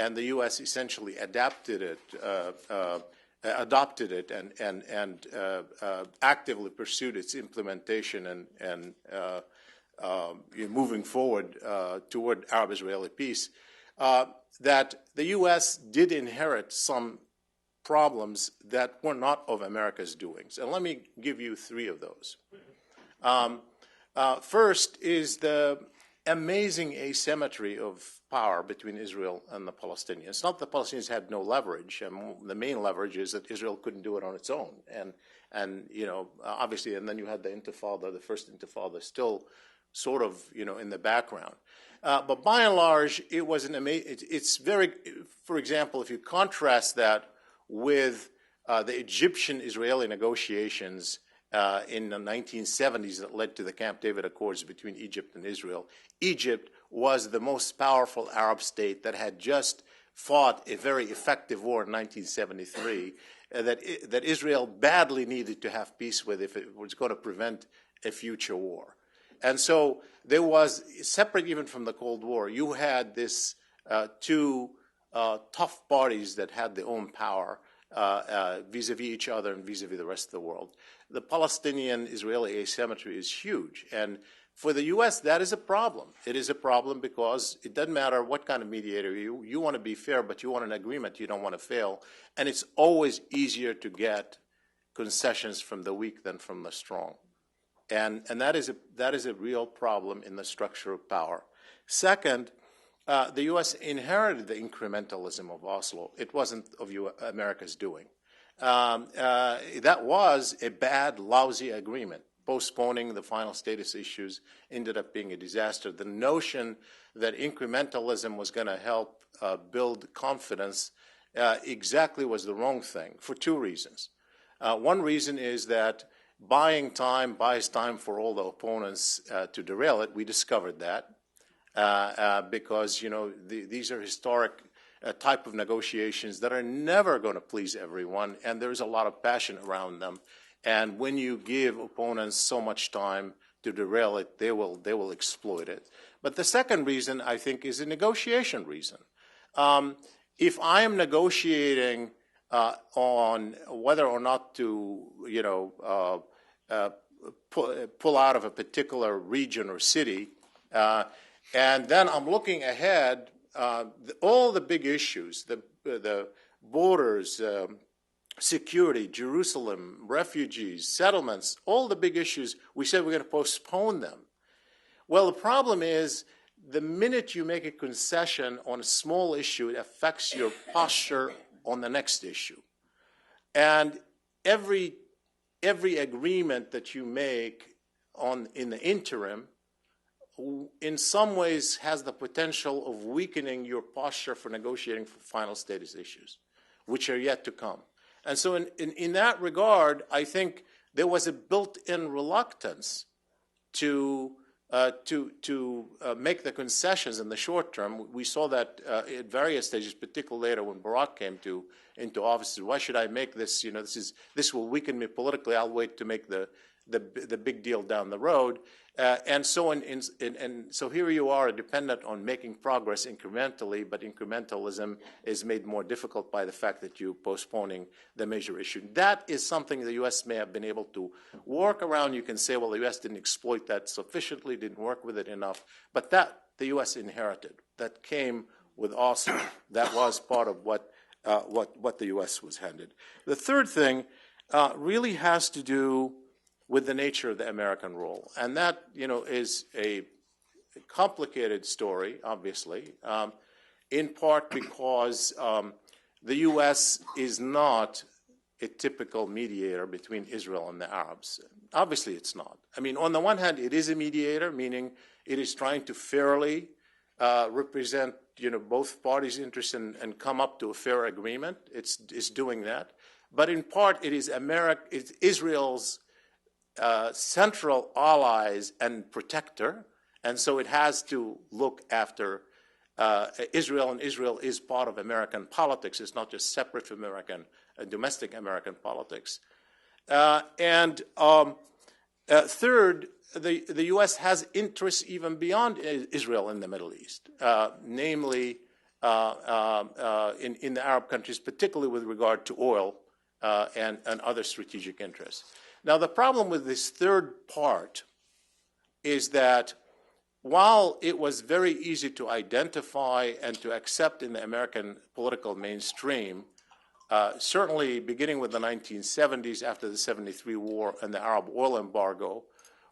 and the U.S. essentially adopted it and actively pursued its implementation and moving forward toward Arab-Israeli peace, that the U.S. did inherit some problems that were not of America's doings. And let me give you three of those. First is the amazing asymmetry of power between Israel and the Palestinians. It's not that the Palestinians had no leverage, and the main leverage is that Israel couldn't do it on its own. And obviously, and then you had the Intifada, the first Intifada, still sort of, in the background. But by and large, it was it's very, for example, if you contrast that with the Egyptian-Israeli negotiations in the 1970s that led to the Camp David Accords between Egypt and Israel, Egypt was the most powerful Arab state that had just fought a very effective war in 1973 that Israel badly needed to have peace with if it was going to prevent a future war. And so there was, separate even from the Cold War, you had this two tough parties that had their own power vis-a-vis each other and vis-a-vis the rest of the world. The Palestinian-Israeli asymmetry is huge. And for the U.S., that is a problem. It is a problem because it doesn't matter what kind of mediator you want to be fair, but you want an agreement. You don't want to fail. And it's always easier to get concessions from the weak than from the strong. And that is a real problem in the structure of power. Second, the U.S. inherited the incrementalism of Oslo. It wasn't of America's doing. That was a bad, lousy agreement. Postponing the final status issues ended up being a disaster. The notion that incrementalism was going to help build confidence exactly was the wrong thing for two reasons. One reason is that buying time buys time for all the opponents to derail it. We discovered that because these are historic type of negotiations that are never going to please everyone, and there's a lot of passion around them. And when you give opponents so much time to derail it, they will exploit it. But the second reason, I think, is a negotiation reason. If I am negotiating on whether or not to, pull out of a particular region or city, and then I'm looking ahead, all the big issues, the borders, security, Jerusalem, refugees, settlements, all the big issues, we said we're going to postpone them. Well, the problem is the minute you make a concession on a small issue, it affects your posture on the next issue. And every agreement that you make in the interim in some ways has the potential of weakening your posture for negotiating for final status issues, which are yet to come. And so in that regard, I think there was a built-in reluctance to make the concessions in the short term. We saw that at various stages, particularly later when Barack came into office. Why should I make this? This will weaken me politically. I'll wait to make the big deal down the road. And so here you are dependent on making progress incrementally, but incrementalism is made more difficult by the fact that you're postponing the major issue. That is something the U.S. may have been able to work around. You can say, well, the U.S. didn't exploit that sufficiently, didn't work with it enough, but that the U.S. inherited. That came with Oslo. That was part of what the U.S. was handed. The third thing really has to do with the nature of the American role. And that, is a complicated story, obviously, in part because the U.S. is not a typical mediator between Israel and the Arabs. Obviously, it's not. I mean, on the one hand, it is a mediator, meaning it is trying to fairly represent, both parties' interests and come up to a fair agreement. It's doing that. But in part, it's Israel's central allies and protector, and so it has to look after Israel, and Israel is part of American politics. It's not just separate from domestic American politics. Third, the U.S. has interests even beyond Israel in the Middle East, namely in the Arab countries, particularly with regard to oil and other strategic interests. Now, the problem with this third part is that while it was very easy to identify and to accept in the American political mainstream, certainly beginning with the 1970s after the 73 war and the Arab oil embargo,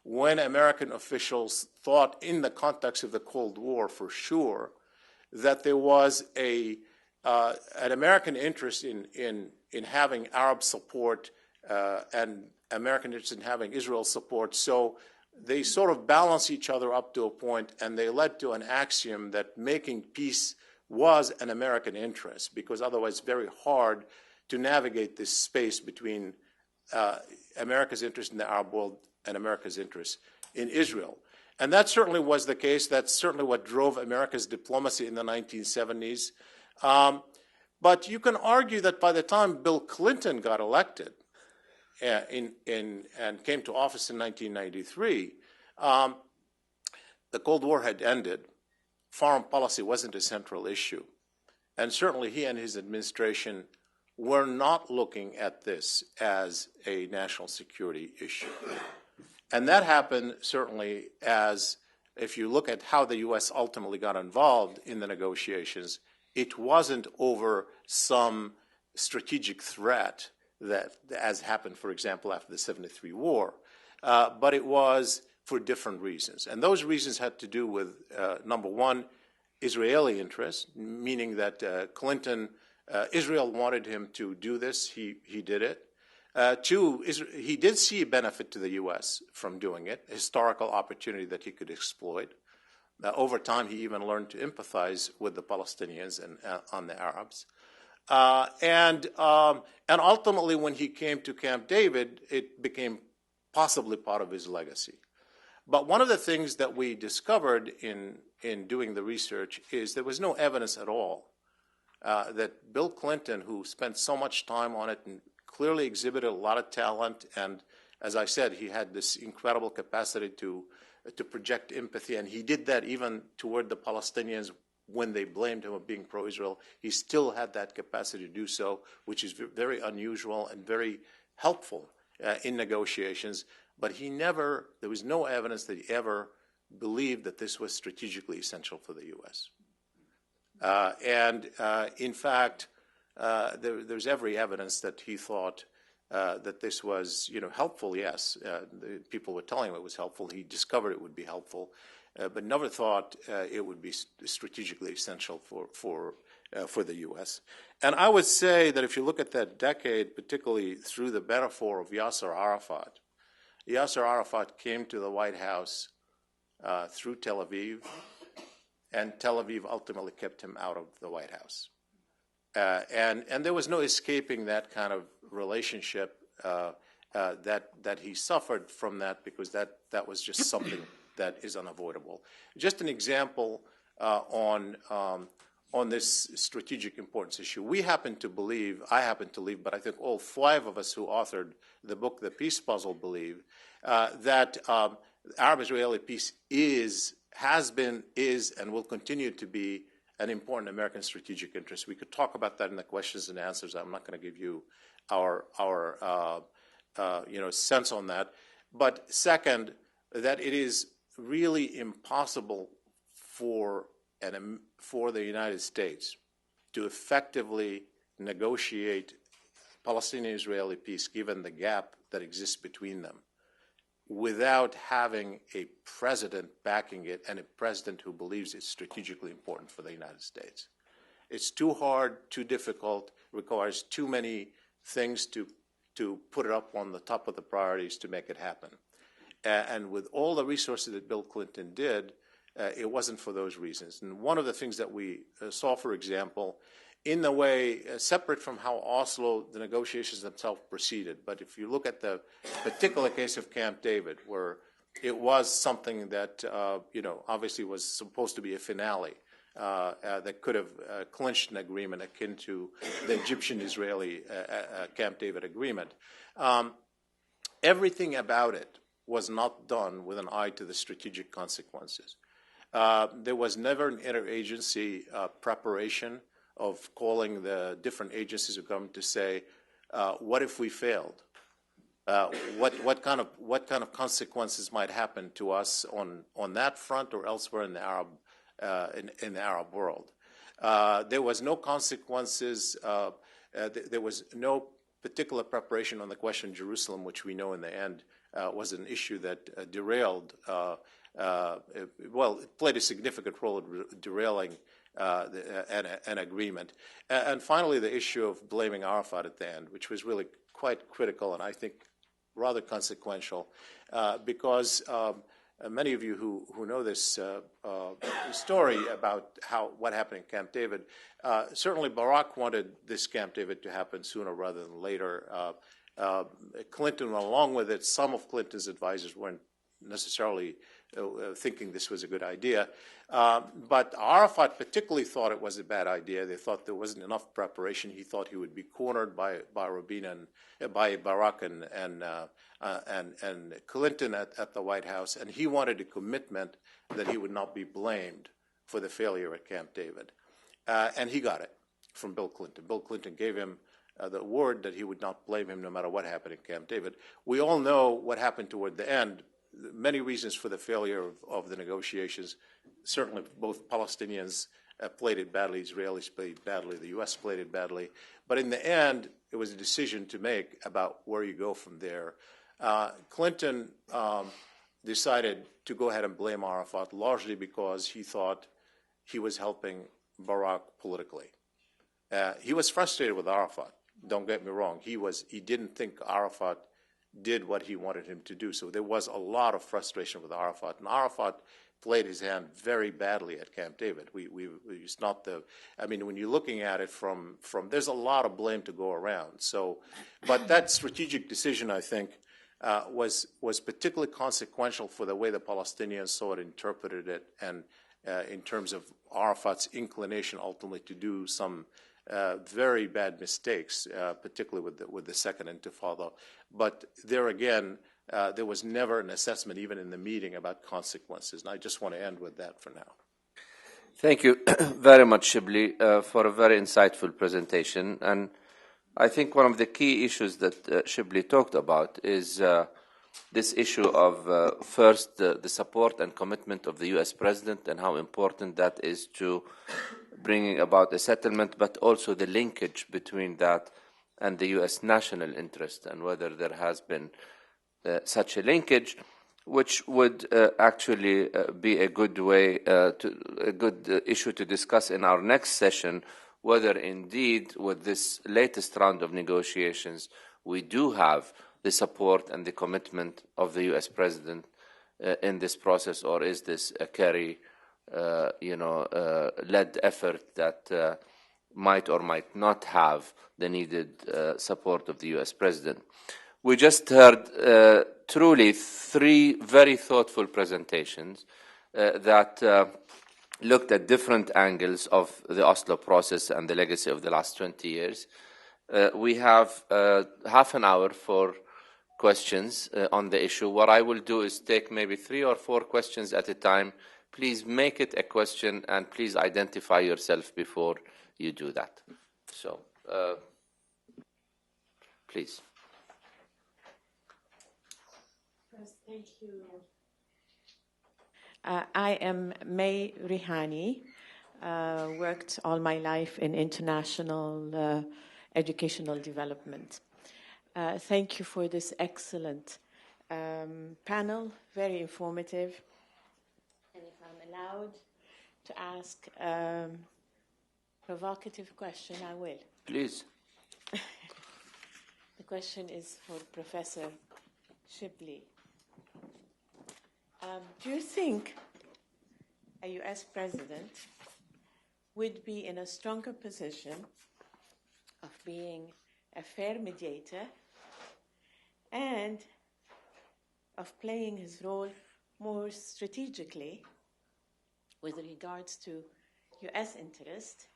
when American officials thought in the context of the Cold War for sure that there was an American interest in having Arab support and American interest in having Israel support. So they sort of balance each other up to a point, and they led to an axiom that making peace was an American interest, because otherwise it's very hard to navigate this space between America's interest in the Arab world and America's interest in Israel. And that certainly was the case. That's certainly what drove America's diplomacy in the 1970s. But you can argue that by the time Bill Clinton got elected and came to office in 1993, the Cold War had ended. Foreign policy wasn't a central issue. And certainly he and his administration were not looking at this as a national security issue. And that happened certainly as, if you look at how the U.S. ultimately got involved in the negotiations, it wasn't over some strategic threat that, as happened, for example, after the 73 war, but it was for different reasons. And those reasons had to do with, number one, Israeli interests, meaning that Israel wanted him to do this. He did it. Two, he did see a benefit to the U.S. from doing it, a historical opportunity that he could exploit. Over time, he even learned to empathize with the Palestinians and on the Arabs. And ultimately, when he came to Camp David, it became possibly part of his legacy. But one of the things that we discovered in doing the research is there was no evidence at all that Bill Clinton, who spent so much time on it and clearly exhibited a lot of talent, and as I said, he had this incredible capacity to project empathy, and he did that even toward the Palestinians when they blamed him of being pro-Israel. He still had that capacity to do so, which is very unusual and very helpful in negotiations. But there was no evidence that he ever believed that this was strategically essential for the U.S. In fact, there's every evidence that he thought that this was, helpful. Yes, the people were telling him it was helpful. He discovered it would be helpful, but never thought it would be strategically essential for the U.S. And I would say that if you look at that decade, particularly through the metaphor of Yasser Arafat came to the White House through Tel Aviv, and Tel Aviv ultimately kept him out of the White House. And there was no escaping that kind of relationship that he suffered from that, because that was just something that is unavoidable. Just an example on this strategic importance issue. I happen to believe, but I think all five of us who authored the book, The Peace Puzzle, believe that Arab-Israeli peace has been, and will continue to be an important American strategic interest. We could talk about that in the questions and answers. I'm not going to give you our sense on that. But second, that it is really impossible for the United States to effectively negotiate Palestinian-Israeli peace, given the gap that exists between them, without having a president backing it, and a president who believes it's strategically important for the United States. It's too hard, too difficult, requires too many things to put it up on the top of the priorities to make it happen. And with all the resources that Bill Clinton did, it wasn't for those reasons. And one of the things that we saw, for example, in the way, separate from how Oslo, the negotiations themselves proceeded, but if you look at the particular case of Camp David, where it was something that, obviously was supposed to be a finale that could have clinched an agreement akin to the Egyptian-Israeli Camp David agreement, everything about it was not done with an eye to the strategic consequences. There was never an interagency preparation of calling the different agencies of government to say, what if we failed? What kind of consequences might happen to us on that front or elsewhere in the Arab world? There was no consequences. There was no particular preparation on the question of Jerusalem, which we know in the end was an issue that derailed. It played a significant role in derailing an agreement. And finally, the issue of blaming Arafat at the end, which was really quite critical, and I think rather consequential because many of you who know this story about what happened in Camp David, certainly Barack wanted this Camp David to happen sooner rather than later. Clinton went along with it. Some of Clinton's advisors weren't necessarily thinking this was a good idea. But Arafat particularly thought it was a bad idea. They thought there wasn't enough preparation. He thought he would be cornered by Barack and Clinton at the White House, and he wanted a commitment that he would not be blamed for the failure at Camp David. And he got it from Bill Clinton. Bill Clinton gave him the word that he would not blame him no matter what happened in Camp David. We all know what happened toward the end. Many reasons for the failure of the negotiations. Certainly both Palestinians played it badly, Israelis played it badly, the U.S. played it badly. But in the end, it was a decision to make about where you go from there. Clinton decided to go ahead and blame Arafat largely because he thought he was helping Barack politically. He was frustrated with Arafat. Don't get me wrong. He didn't think Arafat did what he wanted him to do. So there was a lot of frustration with Arafat. And Arafat played his hand very badly at Camp David. It's not the, I mean, when you're looking at it from there's a lot of blame to go around. So, but that strategic decision, I think, was particularly consequential for the way the Palestinians saw it, interpreted it, and in terms of Arafat's inclination ultimately to do some very bad mistakes, particularly with the Second Intifada. But there again, there was never an assessment, even in the meeting, about consequences. And I just want to end with that for now. Thank you very much, Shibli, for a very insightful presentation. And I think one of the key issues that Shibli talked about is this issue of, first, the support and commitment of the U.S. president and how important that is to bringing about a settlement, but also the linkage between that and the U.S. national interest and whether there has been such a linkage, which would actually be a good way, a good issue to discuss in our next session, whether indeed with this latest round of negotiations we do have the support and the commitment of the U.S. president in this process, or is this a Kerry led effort that might or might not have the needed support of the U.S. president. We just heard truly three very thoughtful presentations that looked at different angles of the Oslo process and the legacy of the last 20 years. We have half an hour for questions on the issue. What I will do is take maybe 3 or 4 questions at a time. Please make it a question, and please identify yourself before you do that. So, please. First, thank you. I am May Rihani. Worked all my life in international educational development. Thank you for this excellent panel, very informative. And if I'm allowed to ask a provocative question, I will. Please. The question is for Professor Shibli. Do you think a U.S. president would be in a stronger position of being a fair mediator and of playing his role more strategically with regards to U.S. interest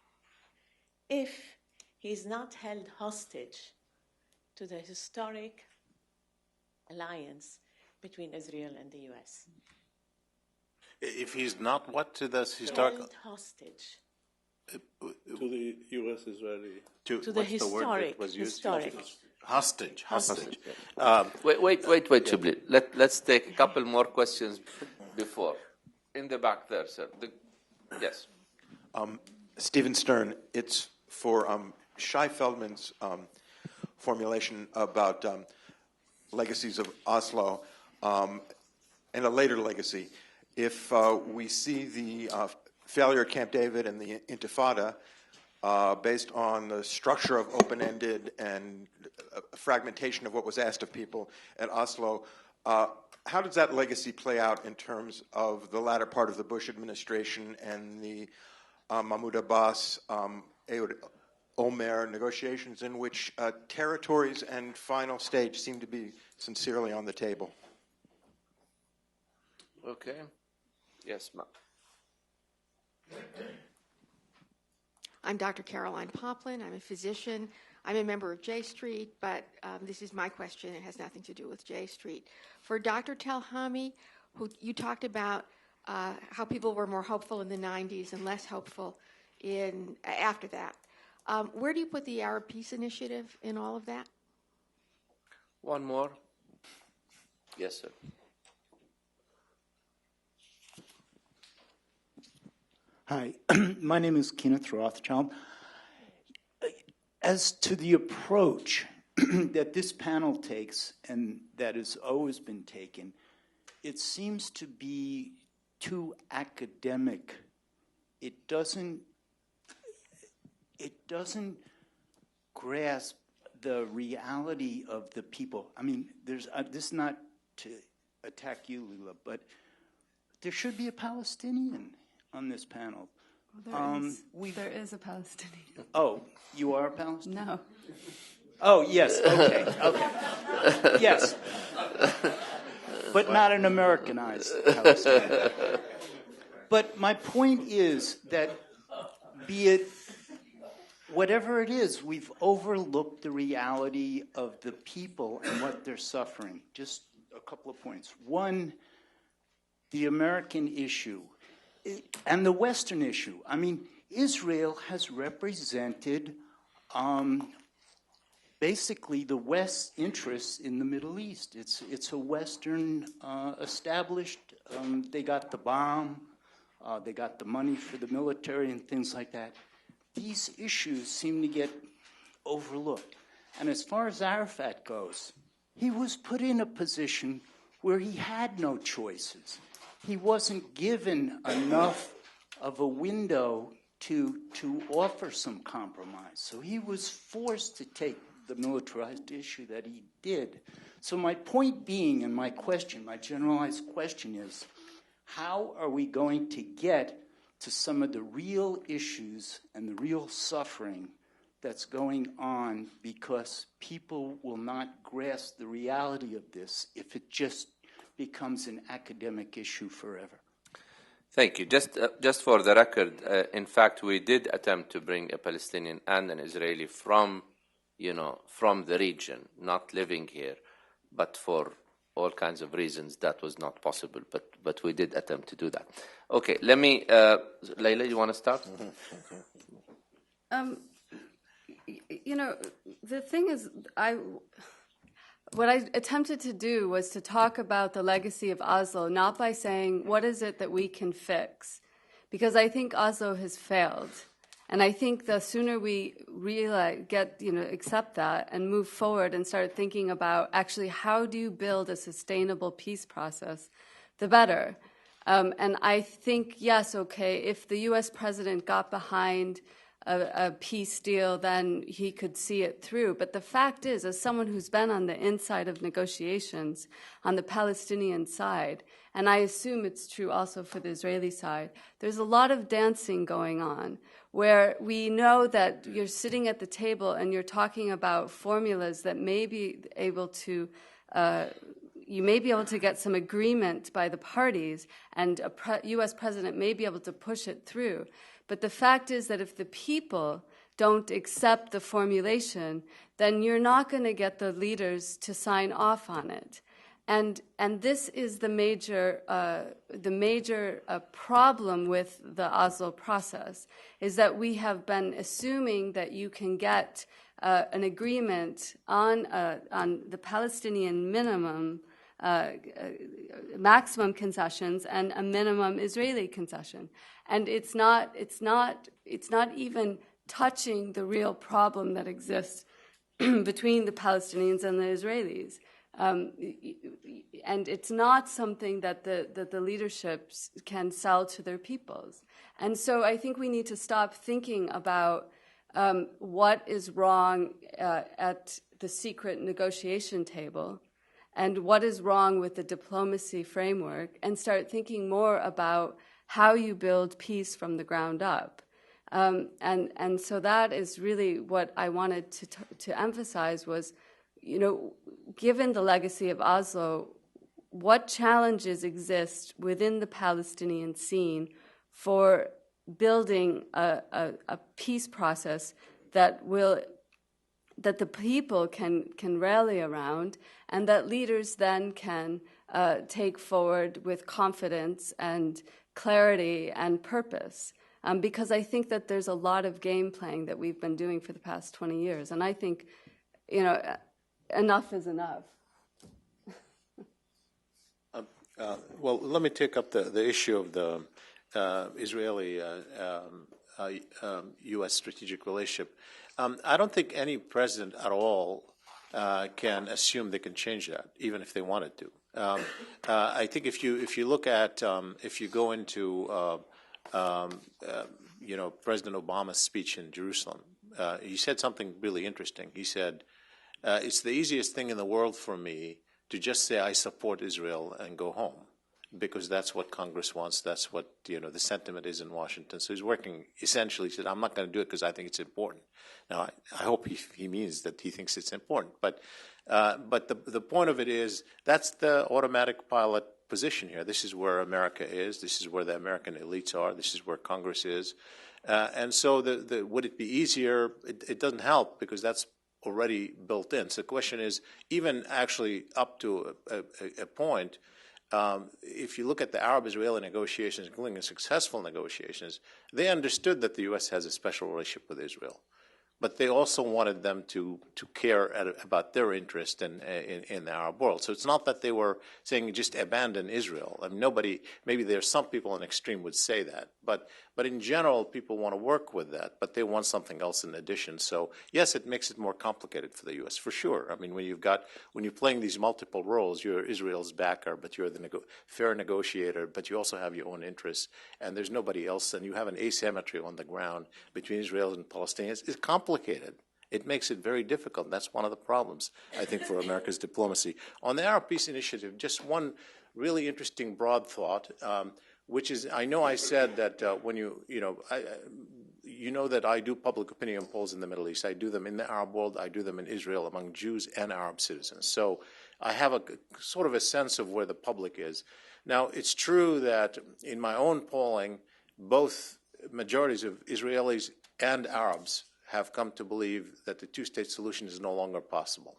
if he's not held hostage to the historic alliance between Israel and the U.S.? If he's not what to this historical? Held hostage. To the U.S.-Israeli. To the historic. Hostage. Wait, Shibli. Let's take a couple more questions before. In the back there, sir. Yes. Stephen Stern, it's for Shai Feldman's formulation about legacies of Oslo and a later legacy. If we see the failure at Camp David and the Intifada, based on the structure of open-ended and fragmentation of what was asked of people at Oslo. How does that legacy play out in terms of the latter part of the Bush administration and the Mahmoud Abbas, Ehud Omer negotiations, in which territories and final stage seem to be sincerely on the table? Okay. Yes, ma'am. I'm Dr. Caroline Poplin. I'm a physician. I'm a member of J Street, but this is my question. It has nothing to do with J Street. For Dr. Telhami, who you talked about how people were more hopeful in the 90s and less hopeful after that. Where do you put the Arab Peace Initiative in all of that? One more. Yes, sir. Hi, my name is Kenneth Rothschild. As to the approach that this panel takes and that has always been taken, it seems to be too academic. It doesn't grasp the reality of the people. I mean, this is not to attack you, Lila, but there should be a Palestinian on this panel. Well, there is a Palestinian. Oh, you are a Palestinian? No. Oh, yes, okay. Yes. But not an Americanized Palestinian. But my point is that, be it whatever it is, we've overlooked the reality of the people and what they're suffering. Just a couple of points. One, the American issue and the Western issue. I mean, Israel has represented basically the West's interests in the Middle East. It's a Western established. They got the bomb. They got the money for the military and things like that. These issues seem to get overlooked. And as far as Arafat goes, he was put in a position where he had no choices. He wasn't given enough of a window to offer some compromise. So he was forced to take the militarized issue that he did. So my point being, and my question, my generalized question is, how are we going to get to some of the real issues and the real suffering that's going on, because people will not grasp the reality of this if it just becomes an academic issue forever? Thank you. Just for the record, in fact, we did attempt to bring a Palestinian and an Israeli from the region, not living here, but for all kinds of reasons that was not possible. But we did attempt to do that. Okay, let me, Layla, you want to start? The thing is, what I attempted to do was to talk about the legacy of Oslo, not by saying, what is it that we can fix? Because I think Oslo has failed. And I think the sooner we accept that and move forward and start thinking about actually how do you build a sustainable peace process, the better. And I think, yes, okay, if the U.S. president got behind a peace deal, then he could see it through. But the fact is, as someone who's been on the inside of negotiations on the Palestinian side, and I assume it's true also for the Israeli side, there's a lot of dancing going on where we know that you're sitting at the table and you're talking about formulas that may be able to you may be able to get some agreement by the parties, and a U.S. president may be able to push it through. But the fact is that if the people don't accept the formulation, then you're not going to get the leaders to sign off on it. And this is the major problem with the Oslo process, is that we have been assuming that you can get an agreement on the Palestinian minimum maximum concessions and a minimum Israeli concession, and it's not even touching the real problem that exists between the Palestinians and the Israelis, and it's not something that the leaderships can sell to their peoples. And so I think we need to stop thinking about what is wrong at the secret negotiation table and what is wrong with the diplomacy framework, and start thinking more about how you build peace from the ground up. And so that is really what I wanted to emphasize was, given the legacy of Oslo, what challenges exist within the Palestinian scene for building a peace process that the people can rally around, and that leaders then can take forward with confidence and clarity and purpose. Because I think that there's a lot of game playing that we've been doing for the past 20 years, and I think, enough is enough. Well, let me take up the issue of the Israeli U.S. strategic relationship. I don't think any president at all can assume they can change that, even if they wanted to. I think if you look at if you go into President Obama's speech in Jerusalem, he said something really interesting. He said, "It's the easiest thing in the world for me to just say I support Israel and go home, because that's what Congress wants. That's what the sentiment is in Washington." So he's working essentially. He said, "I'm not going to do it because I think it's important." Now, I hope he means that he thinks it's important. But the point of it is that's the automatic pilot position here. This is where America is. This is where the American elites are. This is where Congress is. And so would it be easier? It doesn't help because that's already built in. So the question is, even actually up to a point, if you look at the Arab-Israeli negotiations, including the successful negotiations, they understood that the U.S. has a special relationship with Israel. But they also wanted them to care about their interest in the Arab world. So it's not that they were saying just abandon Israel. I mean, maybe there are some people in extreme would say that. But in general, people want to work with that, but they want something else in addition. So yes, it makes it more complicated for the U.S. for sure. I mean, when you're playing these multiple roles, you're Israel's backer, but you're the fair negotiator, but you also have your own interests, and there's nobody else, and you have an asymmetry on the ground between Israel and Palestinians. It's complicated. It makes it very difficult. And that's one of the problems, I think, for America's diplomacy. On the Arab Peace Initiative, just one really interesting broad thought, which is, I know I said that when you know that I do public opinion polls in the Middle East. I do them in the Arab world. I do them in Israel among Jews and Arab citizens. So I have a sort of a sense of where the public is. Now, it's true that in my own polling, both majorities of Israelis and Arabs have come to believe that the two-state solution is no longer possible.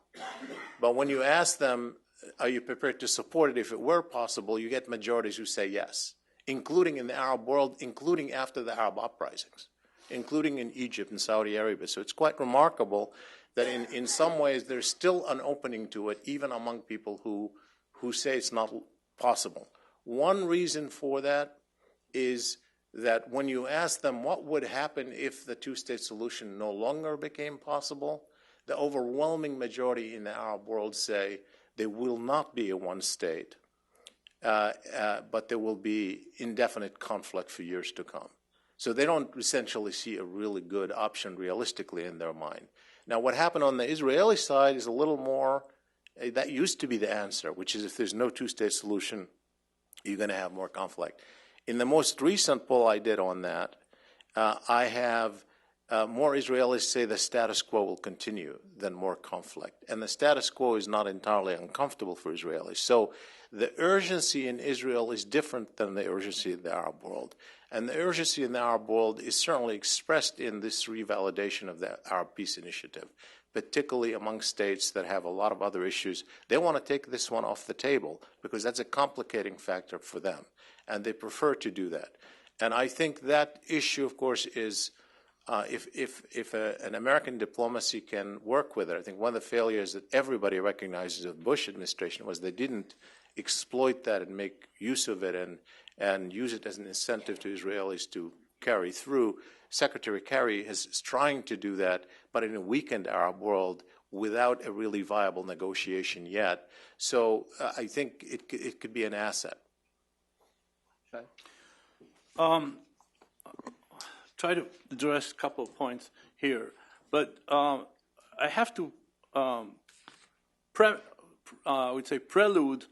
But when you ask them, are you prepared to support it if it were possible, you get majorities who say yes, including in the Arab world, including after the Arab uprisings, including in Egypt and Saudi Arabia. So it's quite remarkable that in some ways there's still an opening to it, even among people who say it's not possible. One reason for that is that when you ask them what would happen if the two-state solution no longer became possible, the overwhelming majority in the Arab world say there will not be a one-state, but there will be indefinite conflict for years to come. So they don't essentially see a really good option realistically in their mind. Now, what happened on the Israeli side is a little more, that used to be the answer, which is if there's no two-state solution, you're going to have more conflict. In the most recent poll I did on that, I have more Israelis say the status quo will continue than more conflict. And the status quo is not entirely uncomfortable for Israelis. So the urgency in Israel is different than the urgency in the Arab world. And the urgency in the Arab world is certainly expressed in this revalidation of the Arab Peace Initiative, particularly among states that have a lot of other issues. They want to take this one off the table because that's a complicating factor for them, and they prefer to do that. And I think that issue, of course, is if an American diplomacy can work with it. I think one of the failures that everybody recognizes of the Bush administration was they didn't exploit that and make use of it and use it as an incentive to Israelis to carry through. Secretary Kerry is trying to do that, but in a weakened Arab world without a really viable negotiation yet. So I think it could be an asset. try to address a couple of points here. But I have to, I would say, prelude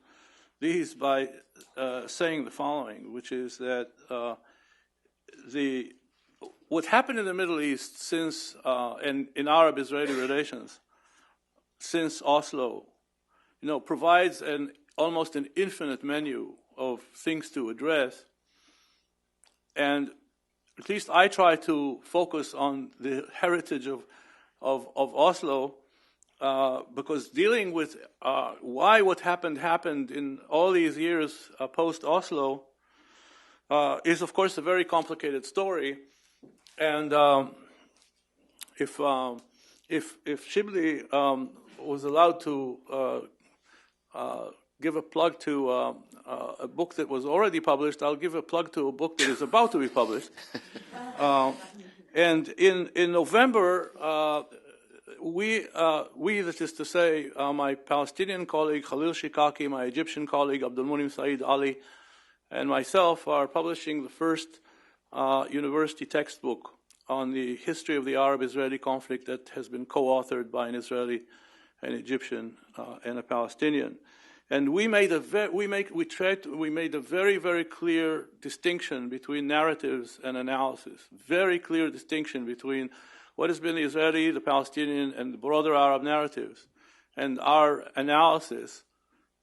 these by saying the following, which is that what happened in the Middle East since, and in Arab-Israeli relations, since Oslo, provides almost an infinite menu of things to address. And at least I try to focus on the heritage of Oslo, because dealing with why what happened in all these years post-Oslo is, of course, a very complicated story. And if Shibli was allowed to give a plug to a book that was already published, I'll give a plug to a book that is about to be published. And in November, that is to say, my Palestinian colleague Khalil Shikaki, my Egyptian colleague Abdulmunim Saeed Ali, and myself are publishing the first university textbook on the history of the Arab-Israeli conflict that has been co-authored by an Israeli, an Egyptian, and a Palestinian. And we made a very, very clear distinction between narratives and analysis. Very clear distinction between what has been the Israeli, the Palestinian, and the broader Arab narratives, and our analysis.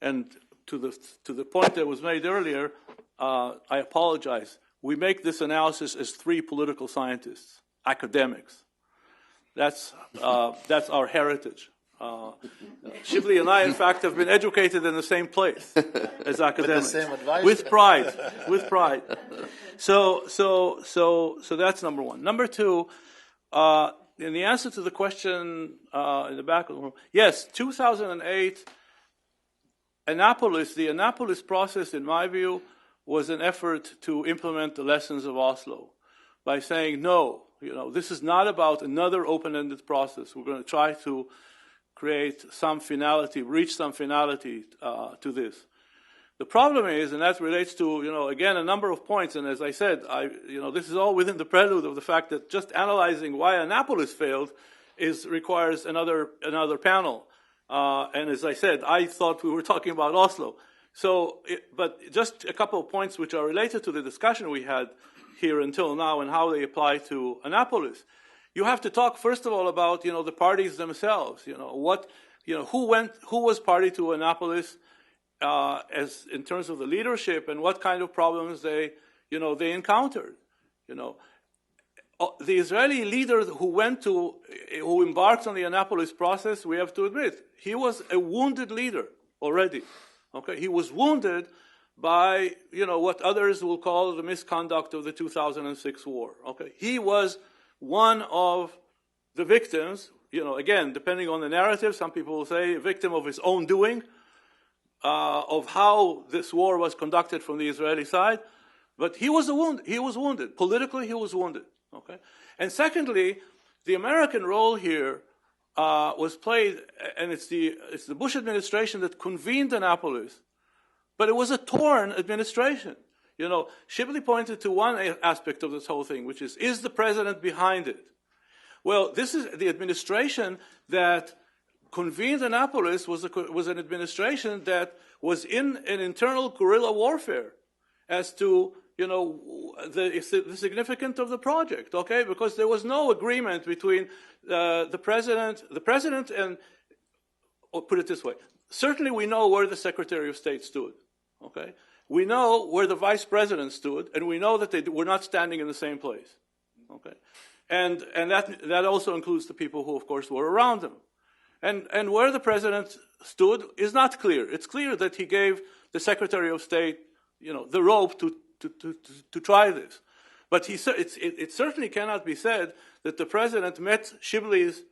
And to the point that was made earlier, I apologize. We make this analysis as three political scientists, academics. That's our heritage. Shibli and I, in fact, have been educated in the same place as academics, with the same advice. with pride. So that's number one. Number two, in the answer to the question in the back of the room, yes, 2008, the Annapolis process, in my view, was an effort to implement the lessons of Oslo by saying, no, this is not about another open-ended process. We're going to try to create some finality, reach some finality to this. The problem is, and that relates to, again, a number of points, and as I said, this is all within the prelude of the fact that just analyzing why Annapolis failed requires another panel. And as I said, I thought we were talking about Oslo. But just a couple of points which are related to the discussion we had here until now and how they apply to Annapolis. You have to talk first of all about the parties themselves. Who was party to Annapolis as in terms of the leadership and what kind of problems they encountered. The Israeli leader who embarked on the Annapolis process, we have to admit, he was a wounded leader already. Okay, he was wounded by what others will call the misconduct of the 2006 war. Okay, he was one of the victims. Again, depending on the narrative, some people will say a victim of his own doing, of how this war was conducted from the Israeli side. But he was wounded. Politically, he was wounded. Okay, and secondly, the American role here was played, and it's the Bush administration that convened Annapolis, but it was a torn administration. Shibli pointed to one aspect of this whole thing, which is the president behind it? Well, this is the administration that convened Annapolis was an administration that was in an internal guerrilla warfare as to the significance of the project. Okay, because there was no agreement between the president and, or put it this way, certainly we know where the Secretary of State stood. Okay, we know where the Vice President stood, and we know that they were not standing in the same place. Okay, and that also includes the people who, of course, were around him. And where the President stood is not clear. It's clear that he gave the Secretary of State, the rope to try this. But it certainly cannot be said that the President met Shibli's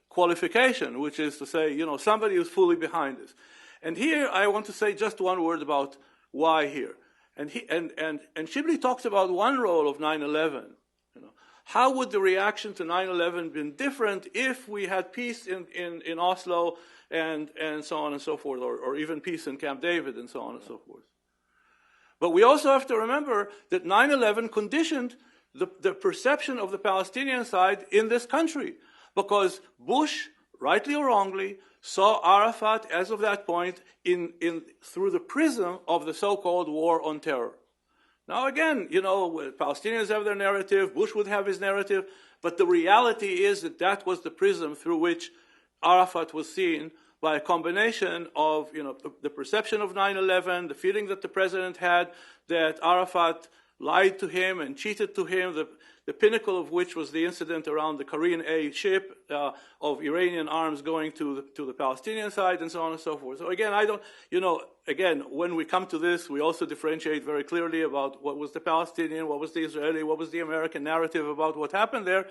qualification, which is to say, somebody who's fully behind this. And here I want to say just one word about why here. And Shibli talks about one role of 9/11. How would the reaction to 9/11 been different if we had peace in Oslo and so on and so forth, or even peace in Camp David and so on and so forth. But we also have to remember that 9/11 conditioned the perception of the Palestinian side in this country, because Bush, rightly or wrongly, saw Arafat as of that point through the prism of the so-called war on terror. Now again, Palestinians have their narrative, Bush would have his narrative, but the reality is that that was the prism through which Arafat was seen, by a combination of the perception of 9/11, the feeling that the president had that Arafat lied to him and cheated to him, the pinnacle of which was the incident around the Korean A ship of Iranian arms going to the Palestinian side, and so on and so forth. So again, again, when we come to this, we also differentiate very clearly about what was the Palestinian, what was the Israeli, what was the American narrative about what happened there.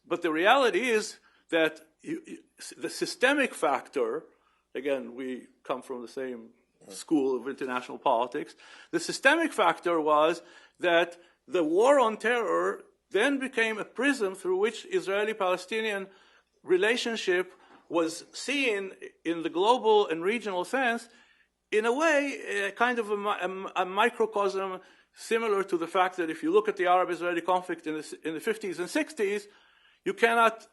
But the reality is that the systemic factor, again, we come from the same school of international politics, the systemic factor was that the war on terror then became a prism through which Israeli-Palestinian relationship was seen in the global and regional sense, in a way, kind of a microcosm similar to the fact that if you look at the Arab-Israeli conflict in the 50s and 60s, you cannot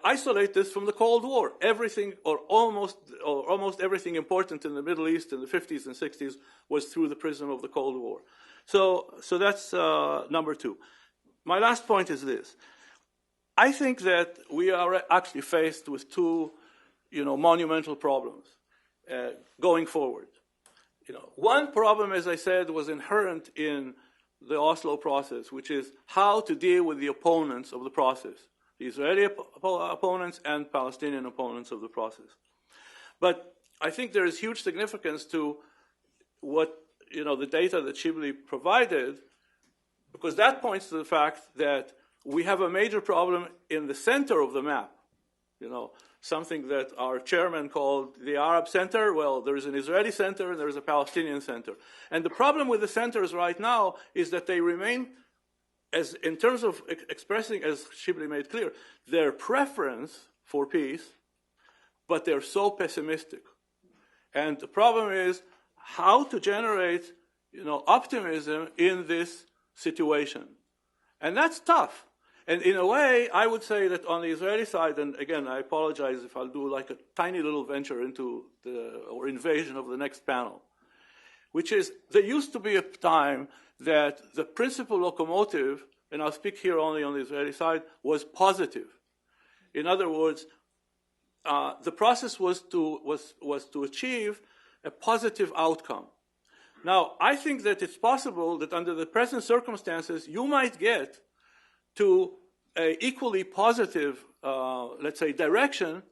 isolate this from the Cold War. Everything, or almost everything important in the Middle East in the 50s and 60s was through the prism of the Cold War. So that's number two. My last point is this. I think that we are actually faced with two, monumental problems going forward. One problem, as I said, was inherent in the Oslo process, which is how to deal with the opponents of the process, the Israeli opponents and Palestinian opponents of the process. But I think there is huge significance to what, the data that Shibli provided, because that points to the fact that we have a major problem in the center of the map, something that our chairman called the Arab center. Well, there is an Israeli center and there is a Palestinian center. And the problem with the centers right now is that they remain, as in terms of expressing, as Shibli made clear, their preference for peace, but they're so pessimistic. And the problem is how to generate, optimism in this situation. And that's tough. And in a way, I would say that on the Israeli side, and again, I apologize if I'll do like a tiny little venture into or invasion of the next panel, which is there used to be a time that the principal locomotive, and I'll speak here only on the Israeli side, was positive. In other words, the process was to achieve a positive outcome. Now, I think that it's possible that under the present circumstances, you might get to an equally positive, let's say, direction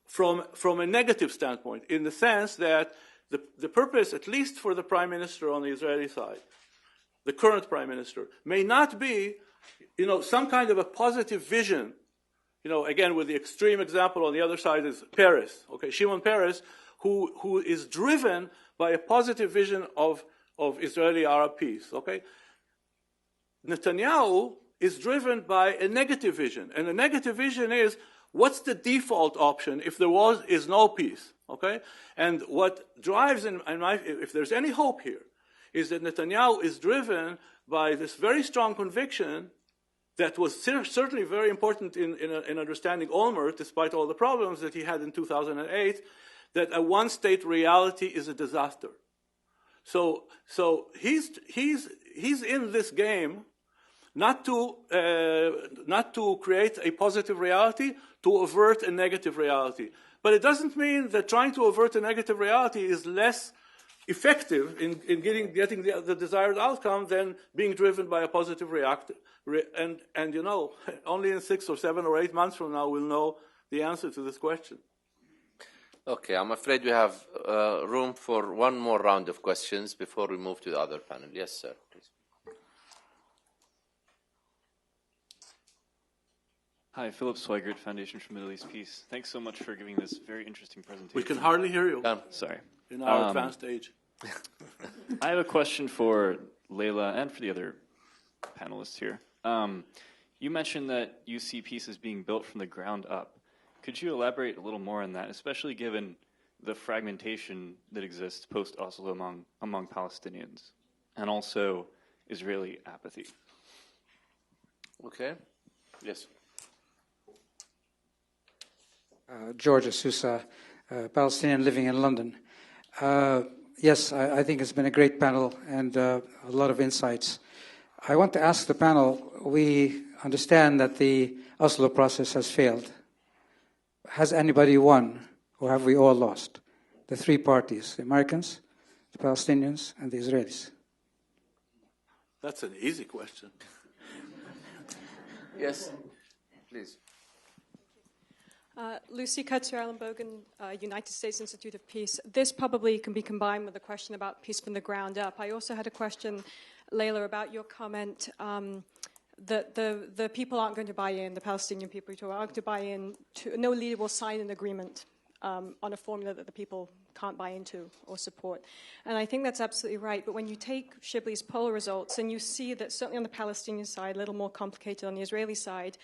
from a negative standpoint, in the sense that the purpose, at least for the prime minister on the Israeli side, the current prime minister, may not be, some kind of a positive vision. Again, with the extreme example on the other side is Peres, okay, Shimon Peres, who is driven by a positive vision of Israeli-Arab peace, okay? Netanyahu is driven by a negative vision, and the negative vision is, what's the default option if there is no peace, okay? And what drives, if there's any hope here, is that Netanyahu is driven by this very strong conviction that was certainly very important in understanding Olmert, despite all the problems that he had in 2008, that a one-state reality is a disaster. So he's in this game not to create a positive reality, to avert a negative reality. But it doesn't mean that trying to avert a negative reality is less effective in getting the desired outcome than being driven by a positive reaction. And only in 6 or 7 or 8 months from now we'll know the answer to this question. Okay, I'm afraid we have room for one more round of questions before we move to the other panel. Yes, sir, please. Hi, Philip Swigert, Foundation for Middle East Peace. Thanks so much for giving this very interesting presentation. We can hardly hear you. Sorry. In our advanced age. I have a question for Leila and for the other panelists here. You mentioned that you see peace as being built from the ground up. Could you elaborate a little more on that, especially given the fragmentation that exists post-Oslo among Palestinians, and also Israeli apathy? Okay. Yes. George Asusa, Palestinian living in London. Yes, I think it's been a great panel and a lot of insights. I want to ask the panel, we understand that the Oslo process has failed. Has anybody won, or have we all lost? The three parties, the Americans, the Palestinians, and the Israelis. That's an easy question. Yes, please. Lucy Kutzer-Allenbogen, United States Institute of Peace. This probably can be combined with a question about peace from the ground up. I also had a question, Layla, about your comment that the people aren't going to buy in, the Palestinian people aren't going to buy in, no leader will sign an agreement on a formula that the people can't buy into or support. And I think that's absolutely right. But when you take Shibley's poll results and you see that certainly on the Palestinian side, a little more complicated on the Israeli side,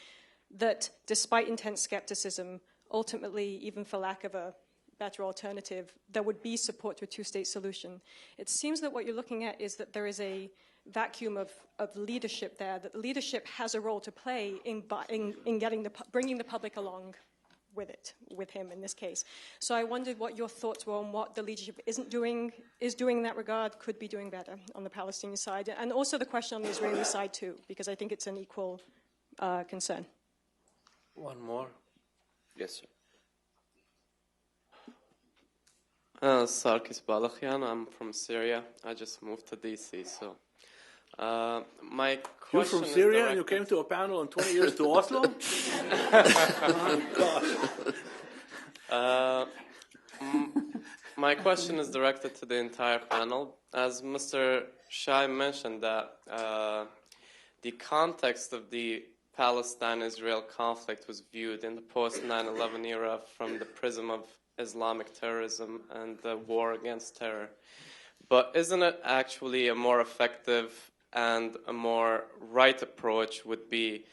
that despite intense skepticism, ultimately, even for lack of a better alternative, there would be support to a two-state solution. It seems that what you're looking at is that there is a vacuum of leadership there, that leadership has a role to play in bringing the public along with him in this case. So I wondered what your thoughts were on what the leadership is doing in that regard, could be doing better on the Palestinian side, and also the question on the Israeli side too, because I think it's an equal concern. One more. Yes, sir. Sarkis Balakhyan, I'm from Syria. I just moved to DC, so my question You're from Syria and you came to a panel in 20 years to Oslo? Oh, my question is directed to the entire panel. As Mr. Shai mentioned that the context of the Palestine-Israel conflict was viewed in the post-9/11 era from the prism of Islamic terrorism and the war against terror. But isn't it actually a more effective and a more right approach would be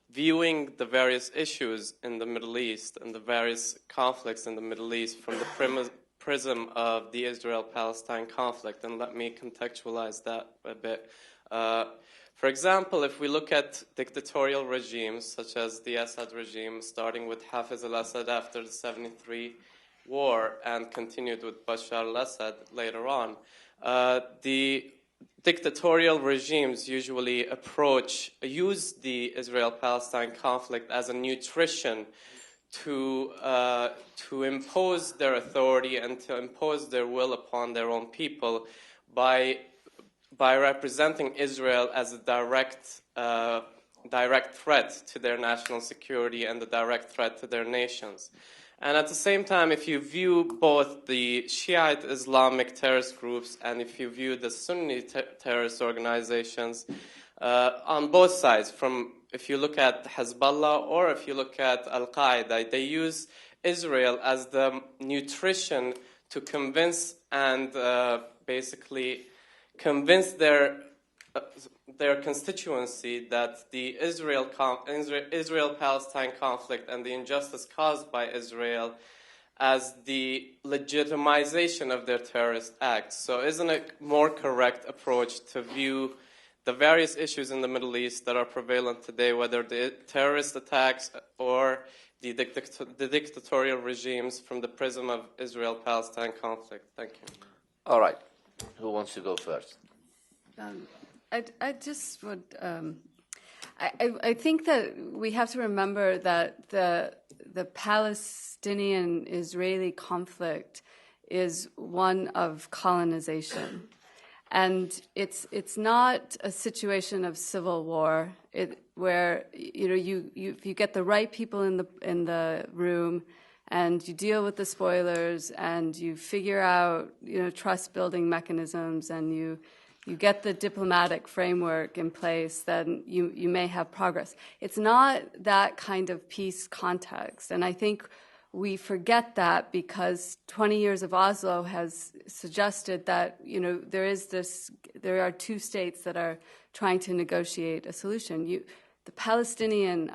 viewing the various issues in the Middle East and the various conflicts in the Middle East from the prism of the Israel-Palestine conflict? And let me contextualize that a bit. For example, if we look at dictatorial regimes such as the Assad regime, starting with Hafiz al-Assad after the 73 war and continued with Bashar al-Assad later on, the dictatorial regimes usually use the Israel-Palestine conflict as a nutrition to impose their authority and to impose their will upon their own people by representing Israel as a direct threat to their national security and a direct threat to their nations. And at the same time, if you view both the Shiite Islamic terrorist groups and if you view the Sunni terrorist organizations on both sides, if you look at Hezbollah or if you look at Al-Qaeda, they use Israel as the nutrition to convince and basically convince their constituency that the Israel-Palestine conflict and the injustice caused by Israel as the legitimization of their terrorist acts. So isn't it a more correct approach to view the various issues in the Middle East that are prevalent today, whether the terrorist attacks or the dictatorial regimes, from the prism of Israel-Palestine conflict? Thank you. All right. Who wants to go first? I just would. I think that we have to remember that the Palestinian-Israeli conflict is one of colonization, and it's not a situation of civil war. Where if you get the right people in the room, and you deal with the spoilers, and you figure out trust building mechanisms, and you get the diplomatic framework in place, then you may have progress. It's not that kind of peace context. And I think we forget that because 20 years of Oslo has suggested that, there are two states that are trying to negotiate a solution. The Palestinian,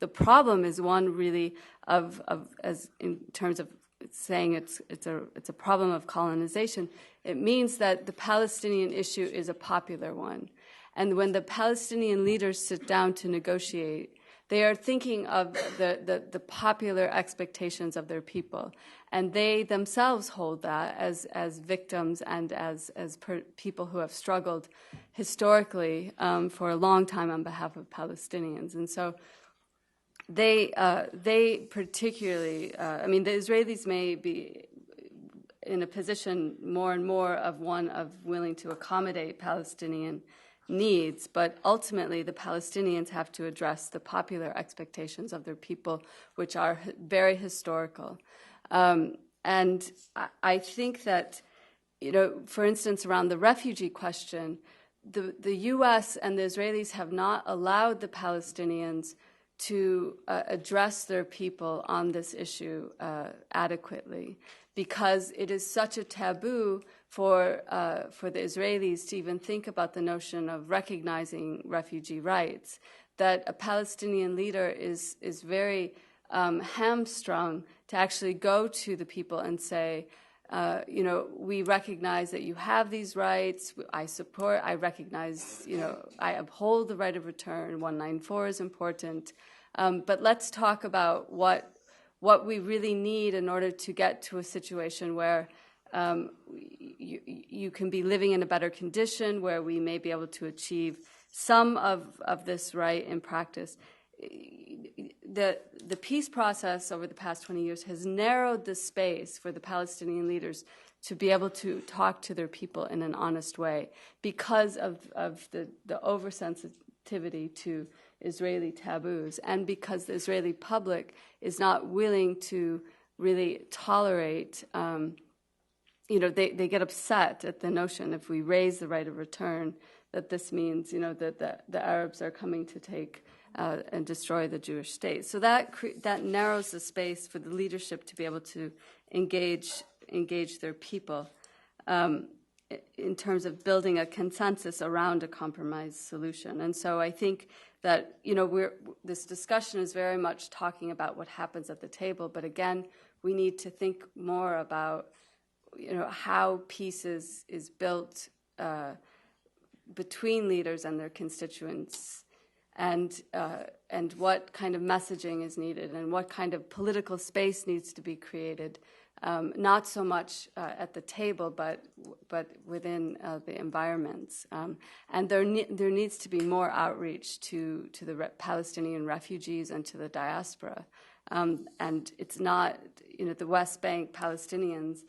the problem is one really of as in terms of saying it's a problem of colonization. It means that the Palestinian issue is a popular one, And when the Palestinian leaders sit down to negotiate, they are thinking of the popular expectations of their people. And they themselves hold that as victims and as people who have struggled historically for a long time on behalf of Palestinians. And so they particularly, I mean, the Israelis may be in a position more and more of one of willing to accommodate Palestinian needs, but ultimately the Palestinians have to address the popular expectations of their people, which are very historical. And I think that, for instance, around the refugee question, the U.S. and the Israelis have not allowed the Palestinians to address their people on this issue adequately, because it is such a taboo for the Israelis to even think about the notion of recognizing refugee rights, that a Palestinian leader is very hamstrung to actually go to the people and say, we recognize that you have these rights. I recognize, I uphold the right of return. 194 is important. But let's talk about what we really need in order to get to a situation where you can be living in a better condition, where we may be able to achieve some of this right in practice. The peace process over the past 20 years has narrowed the space for the Palestinian leaders to be able to talk to their people in an honest way because of the oversensitivity to Israeli taboos, and because the Israeli public is not willing to really tolerate, they get upset at the notion, if we raise the right of return, that this means, that the Arabs are coming to take and destroy the Jewish state. So that narrows the space for the leadership to be able to engage their people in terms of building a consensus around a compromise solution. And so I think that, this discussion is very much talking about what happens at the table, but again, we need to think more about, how peace is built between leaders and their constituents, and what kind of messaging is needed, and what kind of political space needs to be created, not so much at the table, but within the environments. And there needs to be more outreach to the Palestinian refugees and to the diaspora. And it's not, the West Bank Palestinians,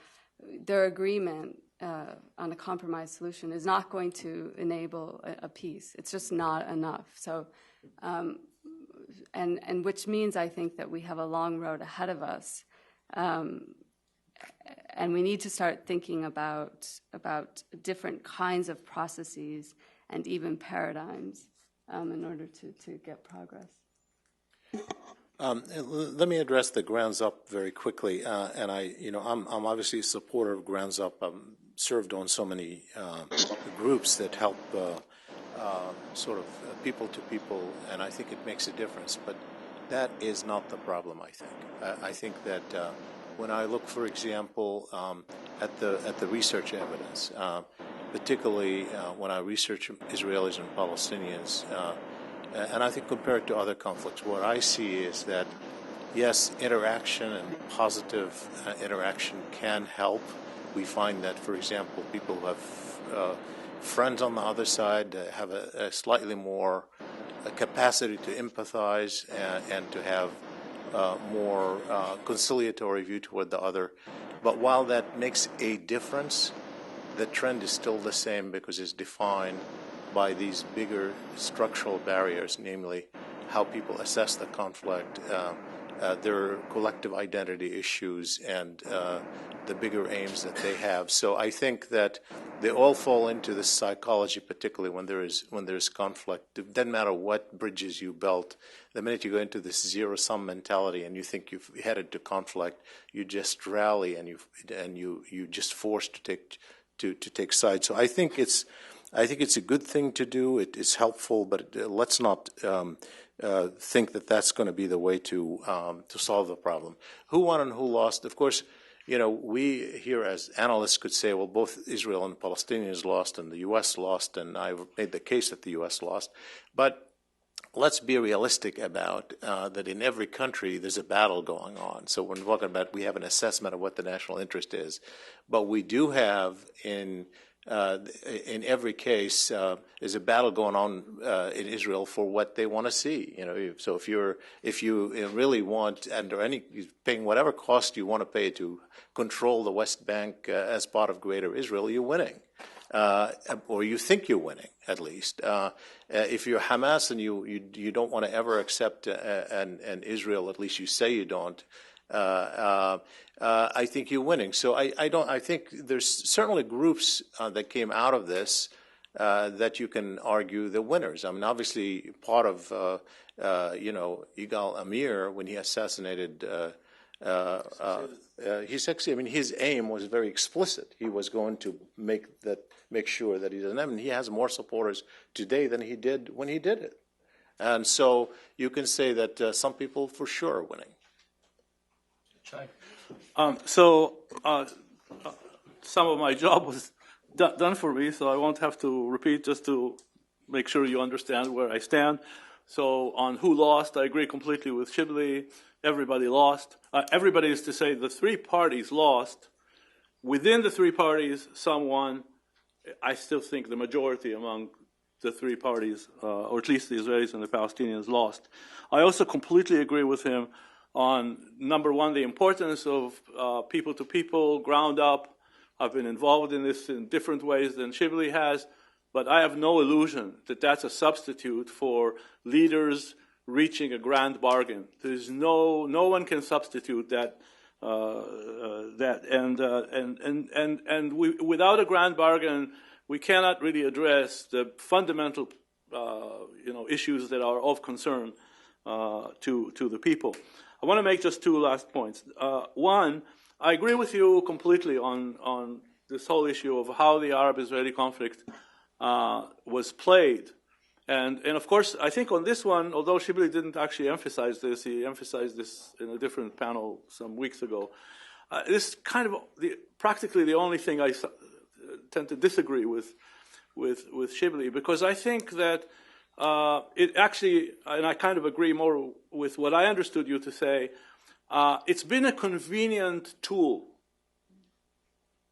their agreement on a compromise solution is not going to enable a peace. It's just not enough. So, and which means, I think, that we have a long road ahead of us. And we need to start thinking about different kinds of processes and even paradigms in order to get progress. Let me address the grounds up very quickly. And I'm obviously a supporter of grounds up. I'm served on so many groups that help sort of people to people, and I think it makes a difference. But that is not the problem, I think. I think that when I look, for example, at the research evidence, particularly when I research Israelis and Palestinians, and I think compared to other conflicts, what I see is that, yes, interaction and positive interaction can help. We find that, for example, people who have friends on the other side have a slightly more capacity to empathize and to have more conciliatory view toward the other. But while that makes a difference, the trend is still the same because it's defined by these bigger structural barriers, namely how people assess the conflict, their collective identity issues, and the bigger aims that they have. So I think that they all fall into this psychology, particularly when there is conflict. It doesn't matter what bridges you built. The minute you go into this zero-sum mentality and you think you've headed to conflict, you just rally and you just forced to take sides. So I think it's a good thing to do. It is helpful, but let's not think that that's going to be the way to solve the problem. Who won and who lost? Of course, we here as analysts could say, well, both Israel and the Palestinians lost and the U.S. lost, and I've made the case that the U.S. lost. But let's be realistic about that in every country there's a battle going on. So when we're talking about, we have an assessment of what the national interest is. But we do have in every case is a battle going on in Israel for what they want to see. So if you really want, under any, paying whatever cost you want to pay to control the West Bank as part of Greater Israel, you're winning. Or you think you're winning, at least. If you're Hamas and you don't want to ever accept an Israel, at least you say you don't, I think you're winning. So I think there's certainly groups that came out of this that you can argue the winners. I mean, obviously, part of Yigal Amir, when he assassinated. His aim was very explicit. He was going to make sure that he doesn't have, and he has more supporters today than he did when he did it. And so you can say that some people for sure are winning. Some of my job was done for me, so I won't have to repeat, just to make sure you understand where I stand. So on who lost, I agree completely with Shibli. Everybody lost. Everybody is to say the three parties lost. Within the three parties, some won. I still think the majority among the three parties, or at least the Israelis and the Palestinians, lost. I also completely agree with him on, number one, the importance of people-to-people, ground up. I've been involved in this in different ways than Shibli has, but I have no illusion that that's a substitute for leaders reaching a grand bargain. There's no one can substitute that. Without a grand bargain, we cannot really address the fundamental, issues that are of concern to the people. I want to make just two last points. One, I agree with you completely on this whole issue of how the Arab-Israeli conflict was played. And of course, I think on this one, although Shibli didn't actually emphasize this, he emphasized this in a different panel some weeks ago. This is kind of practically the only thing I tend to disagree with Shibli, because I think that it actually, and I kind of agree more with what I understood you to say, it's been a convenient tool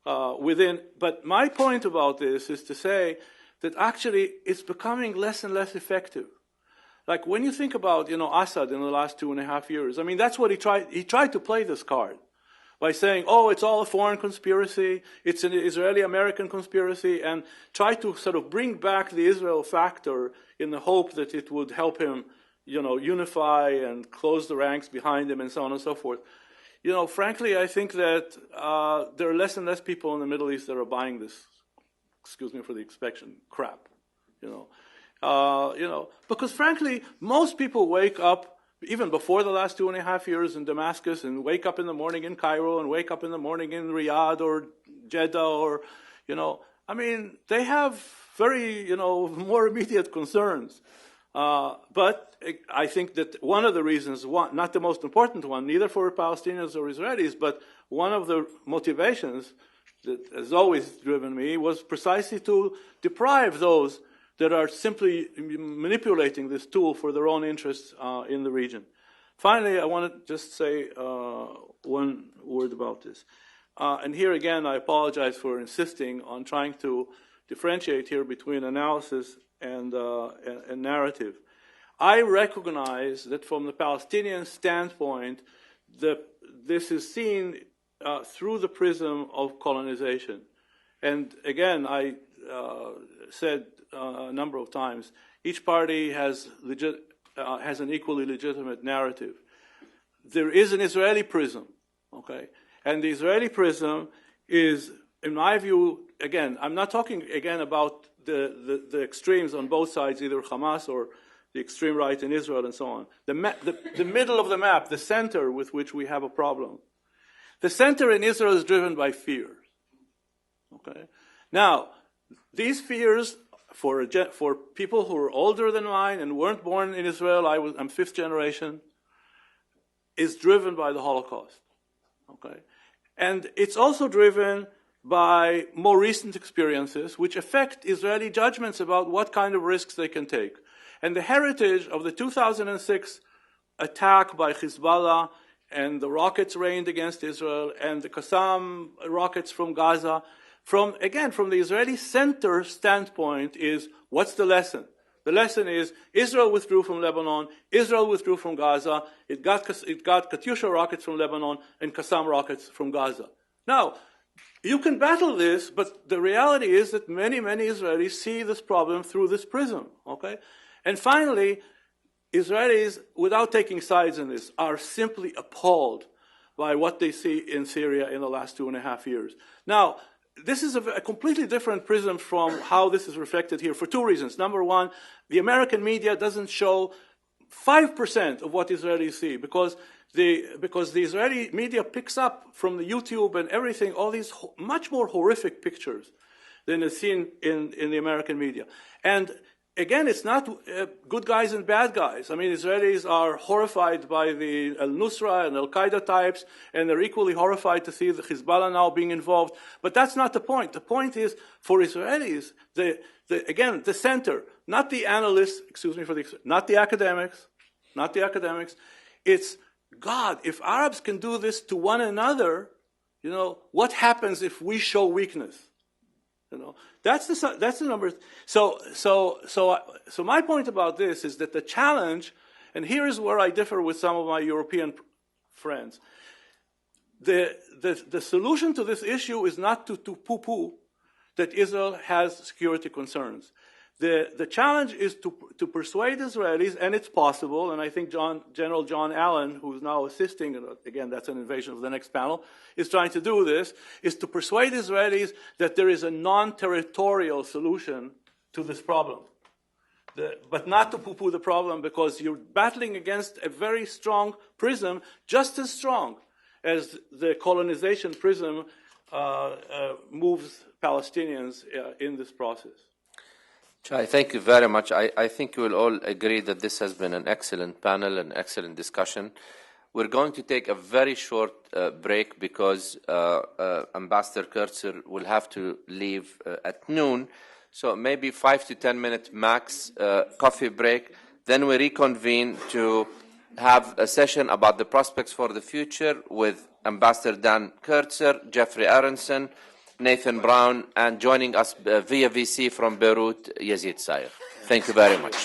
but my point about this is to say that actually it's becoming less and less effective. Like when you think about, Assad in the last 2.5 years, I mean, that's what he tried to play this card by saying, oh, it's all a foreign conspiracy, it's an Israeli-American conspiracy, and try to sort of bring back the Israel factor in the hope that it would help him, unify and close the ranks behind him and so on and so forth. Frankly, I think that there are less and less people in the Middle East that are buying this, excuse me for the expression, crap, because frankly, most people wake up, even before the last 2.5 years in Damascus, and wake up in the morning in Cairo, and wake up in the morning in Riyadh or Jeddah, or, they have very, more immediate concerns. But I think that one of the reasons, not the most important one, neither for Palestinians or Israelis, but one of the motivations that has always driven me was precisely to deprive those that are simply manipulating this tool for their own interests in the region. Finally, I want to just say one word about this. And here again, I apologize for insisting on trying to differentiate here between analysis and narrative. I recognize that from the Palestinian standpoint, this is seen through the prism of colonization. And again, I said a number of times, each party has an equally legitimate narrative. There is an Israeli prism, okay? And the Israeli prism is, in my view, again, I'm not talking again about the extremes on both sides, either Hamas or the extreme right in Israel and so on. The middle of the map, the center with which we have a problem. The center in Israel is driven by fear. Okay? Now, these fears, for people who are older than mine and weren't born in Israel, I'm fifth generation, is driven by the Holocaust. Okay? And it's also driven by more recent experiences, which affect Israeli judgments about what kind of risks they can take. And the heritage of the 2006 attack by Hezbollah and the rockets rained against Israel and the Qassam rockets from Gaza, from the Israeli center standpoint is, what's the lesson? The lesson is Israel withdrew from Lebanon, Israel withdrew from Gaza, it got Katyusha rockets from Lebanon and Qassam rockets from Gaza. Now, you can battle this, but the reality is that many, many Israelis see this problem through this prism, okay? And finally, Israelis, without taking sides in this, are simply appalled by what they see in Syria in the last 2.5 years. Now, this is a completely different prism from how this is reflected here for two reasons. Number one, the American media doesn't show 5% of what Israelis see because the Israeli media picks up from the YouTube and everything, all these much more horrific pictures than is seen in the American media. And again, it's not good guys and bad guys. I mean, Israelis are horrified by the al-Nusra and al-Qaeda types, and they're equally horrified to see the Hezbollah now being involved. But that's not the point. The point is, for Israelis, the center, not the analysts, not the academics, it's, God, if Arabs can do this to one another, what happens if we show weakness? That's the number. So my point about this is that the challenge, and here is where I differ with some of my European friends. The solution to this issue is not to poo-poo that Israel has security concerns. The challenge is to persuade Israelis, and it's possible, and I think General John Allen, who's now assisting, and again, that's an invasion of the next panel, is trying to do this, is to persuade Israelis that there is a non-territorial solution to this problem. But not to poo-poo the problem, because you're battling against a very strong prism, just as strong as the colonization prism moves Palestinians in this process. Shai, thank you very much. I think you will all agree that this has been an excellent panel, an excellent discussion. We're going to take a very short break because Ambassador Kurtzer will have to leave at noon. So maybe 5 to 10 minute max coffee break. Then we reconvene to have a session about the prospects for the future with Ambassador Dan Kurtzer, Jeffrey Aronson, Nathan Brown, and joining us via VC from Beirut, Yazid Sayer. Thank you very much.